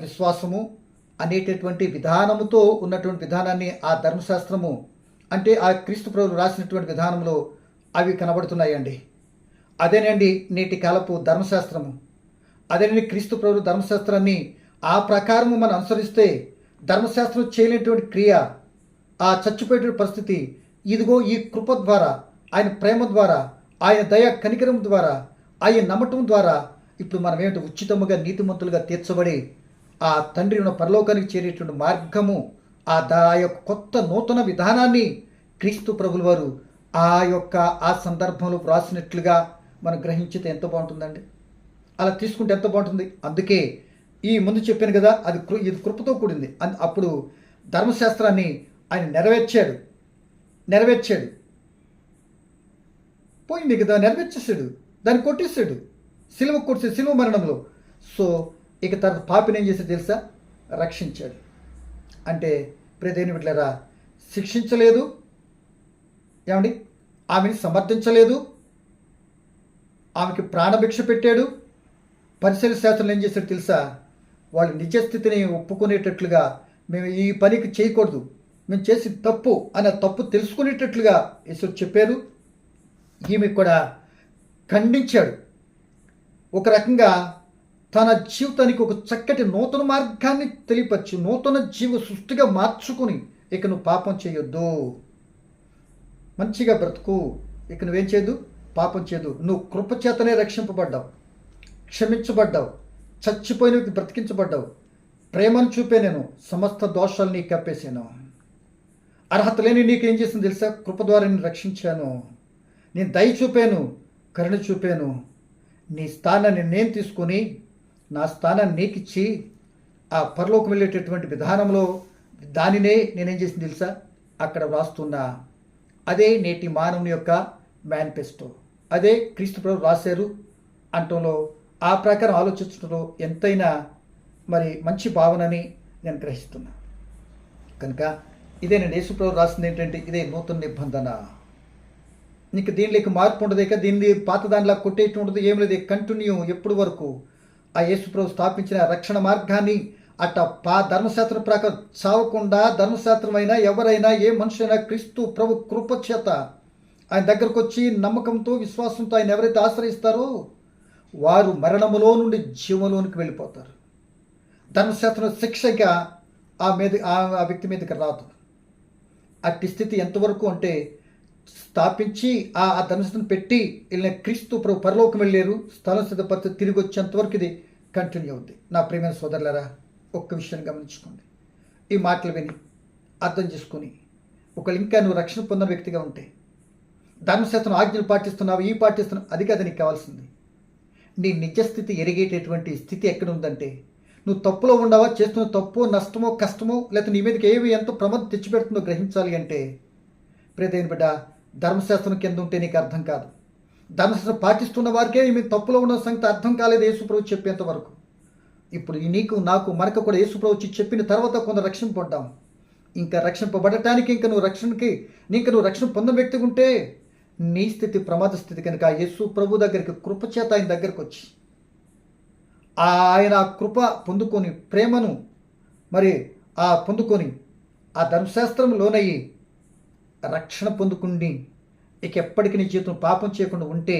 విశ్వాసము అనేటటువంటి విధానముతో ఉన్నటువంటి విధానాన్ని ఆ ధర్మశాస్త్రము అంటే ఆ క్రీస్తు ప్రభువు రాసినటువంటి విధానంలో అవి కనబడుతున్నాయండి. అదేనండి నేటి కాలపు ధర్మశాస్త్రము. అదేనండి క్రీస్తు ప్రభువు ధర్మశాస్త్రాన్ని ఆ ప్రకారము మనం అనుసరిస్తే ధర్మశాస్త్రం చేయలేనటువంటి క్రియ, ఆ చచ్చిపోయేటువంటి పరిస్థితి, ఇదిగో ఈ కృప ద్వారా, ఆయన ప్రేమ ద్వారా, ఆయన దయ కనికరం ద్వారా, ఆయన నమ్మటం ద్వారా ఇప్పుడు మనం ఏమిటి ఉచితముగా నీతిమంతులుగా తీర్చబడి ఆ తండ్రి ఉన్న పరలోకానికి చేరేటువంటి మార్గము, ఆ యొక్క కొత్త నూతన విధానాన్ని క్రీస్తు ప్రభుల వారు ఆ సందర్భంలో వ్రాసినట్లుగా మనం గ్రహించితే ఎంత బాగుంటుందండి. అలా తీసుకుంటే ఎంత బాగుంటుంది. అందుకే ఈ ముందు చెప్పాను కదా, ఇది కృపతో కూడింది. అప్పుడు ధర్మశాస్త్రాన్ని ఆయన నెరవేర్చాడు. పోయింది కదా, నెరవేర్చేసాడు, దాన్ని కొట్టేసాడు, సిలువ మరణంలో. సో ఇక తర్వాత పాపిని ఏం చేసి తెలుసా? రక్షించాడు. అంటే ప్రియదేవుని బిడ్డలారా, శిక్షించలేదు, ఏమండి, ఆమెని సమర్థించలేదు, ఆమెకి ప్రాణభిక్ష పెట్టాడు. పరిసర శాస్త్రంలో ఏం చేశాడు తెలుసా? వాళ్ళు నిజస్థితిని ఒప్పుకునేటట్లుగా, మేము ఈ పనికి చేయకూడదు, మేము చేసి తప్పు అనే తప్పు తెలుసుకునేటట్లుగా యేసు చెప్పారు. ఈమె కూడా ఖండించాడు. ఒక రకంగా తన జీవితానికి ఒక చక్కటి నూతన మార్గాన్ని తెలియపరిచి నూతన జీవ సృష్టిగా మార్చుకుని, ఇక నువ్వు పాపం చేయొద్దు, మంచిగా బ్రతుకు, ఇక నువ్వేం చేయదు, పాపం చేయదు, నువ్వు కృపచేతనే రక్షింపబడ్డావు, క్షమించబడ్డావు, చచ్చిపోయిన బ్రతికించబడ్డావు, ప్రేమను చూపే నేను సమస్త దోషాలు నీకు కప్పేశాను, అర్హత లేని నీకేం చేసింది తెలుసా? కృప ద్వారా నేను రక్షించాను, నేను దయ చూపాను, కరుణ చూపాను, నీ స్థానాన్ని నేను తీసుకొని నా స్థానాన్ని నీకిచ్చి ఆ పరలోకం వెళ్ళేటటువంటి విధానంలో దానినే నేనేం చేసింది తెలుసా? అక్కడ వ్రాస్తున్నా. అదే నేటి మానవుని యొక్క మేనిఫెస్టో, అదే క్రీస్తు ప్రభు రాశారు అంటంలో, ఆ ప్రకారం ఆలోచించడంలో ఎంతైనా మరి మంచి భావనని నేను గ్రహిస్తున్నా. కనుక ఇదే నేను యేసు ప్రభు రాసింది ఏంటంటే, ఇదే నూతన నిబంధన. నీకు దీనిలోకి మార్పు ఉండదు, ఇక దీన్ని పాత దానిలా కొట్టేయటం ఉండదు, ఏం లేదు. కంటిన్యూ ఎప్పుడు వరకు ఆ యేసుప్రభు స్థాపించిన రక్షణ మార్గాన్ని అట్ట ధర్మశాస్త్రం ప్రకారం చావకుండా, ధర్మశాస్త్రమైనా ఎవరైనా ఏ మనుషులైనా క్రీస్తు ప్రభు కృపచేత ఆయన దగ్గరకు వచ్చి నమ్మకంతో విశ్వాసంతో ఆయన ఎవరైతే ఆశ్రయిస్తారో వారు మరణములో నుండి జీవంలోనికి వెళ్ళిపోతారు. ధర్మశాస్త్రం శిక్షగా ఆ వ్యక్తి మీదకి రాదు. అట్టి స్థితి ఎంతవరకు అంటే స్థాపించి ఆ ధర్మశాస్త్రం పెట్టి వెళ్ళిన క్రీస్తు ప్రభు పరలోకం వెళ్ళారు, స్థలం సిద్ధపరిచి తిరిగి వచ్చేంతవరకు ఇది కంటిన్యూ అవుద్ది. నా ప్రియమైన సోదరులారా, ఒక్క విషయాన్ని గమనించుకోండి. ఈ మాటలు విని అర్థం చేసుకుని ఒకళ్ళు ఇంకా నువ్వు రక్షణ పొందిన వ్యక్తిగా ఉంటే ధర్మశాస్త్రం ఆజ్ఞలు పాటిస్తున్నావు, ఈ పాటిస్తున్నావు, అది కదా నీకు కావాల్సింది. నీ నిజస్థితి ఎరిగేటటువంటి స్థితి ఎక్కడ ఉందంటే నువ్వు తప్పులో ఉండవా, చేస్తున్న తప్పు నష్టమో కష్టమో లేకపోతే నీ మీదకి ఏవి ఎంతో ప్రమాదం తెచ్చిపెడుతుందో గ్రహించాలి అంటే ప్రియమైన బిడ్డ, ధర్మశాస్త్రం కింద ఉంటే నీకు అర్థం కాదు. ధర్మశాస్త్రం పాటిస్తున్న వారికే మీ తప్పులో ఉన్న సంగతి అర్థం కాలేదు యేసుప్రభు చెప్పేంత వరకు. ఇప్పుడు నీకు నాకు మనకు కూడా యేసుప్రభు వచ్చి చెప్పిన తర్వాత కొంత రక్షింపబడ్డాం. ఇంకా రక్షింపబడటానికి ఇంకా నువ్వు రక్షణ పొందిన వ్యక్తిగా ఉంటే నీ స్థితి ప్రమాద స్థితి కనుక యేసు ప్రభు దగ్గరికి కృపచేత ఆయన దగ్గరకు వచ్చి ఆయన కృప పొందుకొని ప్రేమను పొందుకొని ఆ ధర్మశాస్త్రం లోనయ్యి రక్షణ పొందుకుని ఇక ఎప్పటికీ నీ జీవితం పాపం చేయకుండా ఉంటే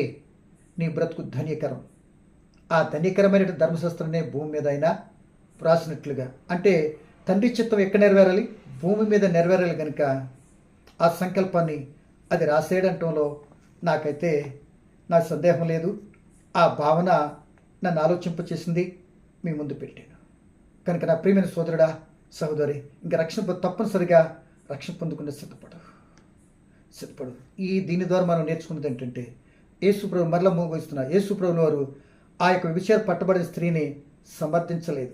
నీ బ్రతుకు ధన్యకరం. ఆ ధన్యకరమైన ధర్మశాస్త్రాన్ని భూమి మీద అయినా రాసినట్లుగా అంటే తండ్రి చిత్తం ఎక్కడ నెరవేరాలి, భూమి మీద నెరవేరాలి కనుక ఆ సంకల్పాన్ని అది రాసేయడంలో నాకైతే నాకు సందేహం లేదు. ఆ భావన నన్ను ఆలోచింపచేసింది, మీ ముందు పెట్టాను. కనుక నా ప్రియమైన సోదరుడా సహోదరి, ఇంకా తప్పనిసరిగా రక్షణ పొందుకునే సిద్ధపడు. దీని ద్వారా మనం నేర్చుకున్నది ఏంటంటే యేసుప్రభు మరలా మోగిస్తున్నారు. యేసుప్రభుల వారు ఆ యొక్క విషయాలు పట్టబడిన స్త్రీని సమర్థించలేదు,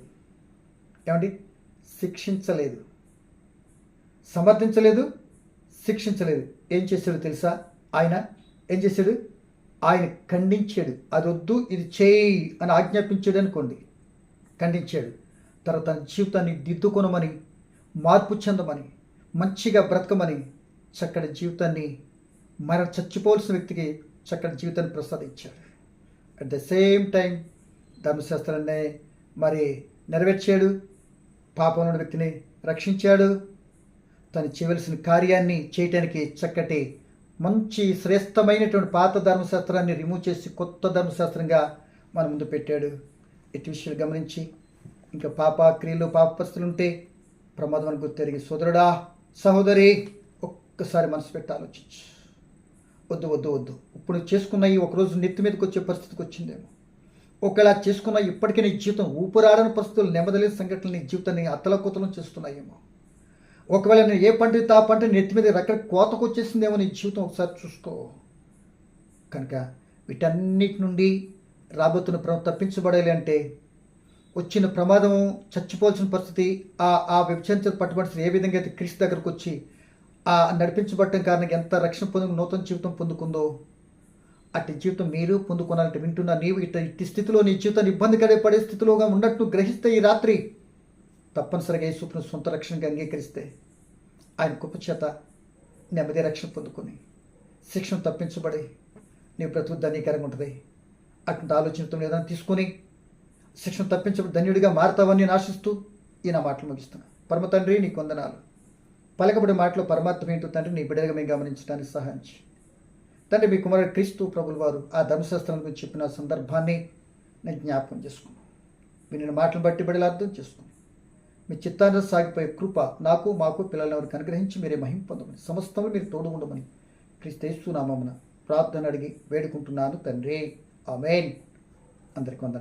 శిక్షించలేదు. ఏం చేశాడు తెలుసా? ఆయన ఏం చేశాడు? ఆయన ఖండించాడు. అది వద్దు, ఇది చేయి అని ఆజ్ఞాపించాడు అనుకోండి, ఖండించాడు. తర్వాత తన జీవితాన్ని దిద్దుకొనమని, మార్పు చెందమని, మంచిగా బ్రతకమని, చక్కటి జీవితాన్ని చచ్చిపోవలసిన వ్యక్తికి చక్కటి జీవితాన్ని ప్రసాదించాడు. అట్ ద సేమ్ టైం ధర్మశాస్త్రాన్ని నెరవేర్చాడు, పాపం వ్యక్తిని రక్షించాడు. తను చేయవలసిన కార్యాన్ని చేయటానికి చక్కటి మంచి శ్రేష్టమైనటువంటి పాత ధర్మశాస్త్రాన్ని రిమూవ్ చేసి కొత్త ధర్మశాస్త్రంగా మన ముందు పెట్టాడు. ఇటు విషయాలు గమనించి ఇంకా క్రియలు పాప పరిస్థితులు ఉంటే ప్రమాదం అని గుర్తెరిగి సోదరుడా సహోదరి ఒక్కసారి మనసు పెట్టి ఆలోచించు. వద్దు ఇప్పుడు చేసుకున్న ఈ ఒకరోజు నెత్తి మీదకి వచ్చే పరిస్థితికి వచ్చిందేమో, ఒకవేళ చేసుకున్న ఇప్పటికీ నీ జీవితం ఊపిరాడని పరిస్థితులు, నెమ్మదిలేని సంఘటనలు నీ జీవితాన్ని అత్తలకుతలం చేస్తున్నాయేమో, ఒకవేళ నేను ఏ పంట ఆ పంట నెత్తి మీద రకరకాల కోతకు వచ్చేసిందేమో నీ జీవితం ఒకసారి చూసుకో. కనుక వీటన్నిటి నుండి రాబోతున్న తప్పించబడాలి అంటే వచ్చిన ప్రమాదం, చచ్చిపోవాల్సిన పరిస్థితి, ఆ వ్యభిచారం పట్టుబడి ఏ విధంగా అయితే క్రీస్తు దగ్గరకు వచ్చి నడిపించబడటం కారణంగా ఎంత రక్షణ నూతన జీవితం పొందుకుందో అట్టి జీవితం మీరు పొందుకోవాలంటే వింటున్నా నీవు ఇట్టి స్థితిలో నీ జీవితాన్ని ఇబ్బంది పడే స్థితిలోగా ఉన్నట్టు గ్రహిస్తే ఈ రాత్రి తప్పనిసరిగా యేసును సొంత రక్షణగా అంగీకరిస్తే ఆయన కృపచేత నెమ్మది రక్షణ పొందుకొని శిక్షణ తప్పించబడి నీ బ్రతుకు ధన్యకరంగా ఉంటుంది. అటువంటి ఆలోచనతో ఏదైనా తీసుకొని శిక్షణ తప్పించబడి ధన్యుడిగా మారుతావని నేను ఆశిస్తూ ఈ నా మాటలు ముగిస్తున్నాను. పరమ తండ్రి నీకు వందనాలు. పలకబడే మాటలో పరమాత్మ ఏంటో తండ్రి నీ బిడ్డగా మేము గమనించడానికి సహాయం చేయి తండ్రి. మీ కుమారుడు క్రీస్తు ప్రభుల వారు ఆ ధర్మశాస్త్రం గురించి చెప్పిన సందర్భాన్ని నేను జ్ఞాపకం చేసుకున్నాను. వినిన మాటలు బట్టి బిడ్డలు అర్థం చేసుకుని మీ చిత్తాన్ని సాగిపోయే కృప మాకు పిల్లలను ఎవరికి అనుగ్రహించి మీరే మహిమ పొందమని, సమస్తంలో మీరు తోడు ఉండమని క్రీస్తు యేసు నామమున ప్రార్థన అడిగి వేడుకుంటున్నాను తండ్రి. ఆమేన్. అందరికీ వందనాలు.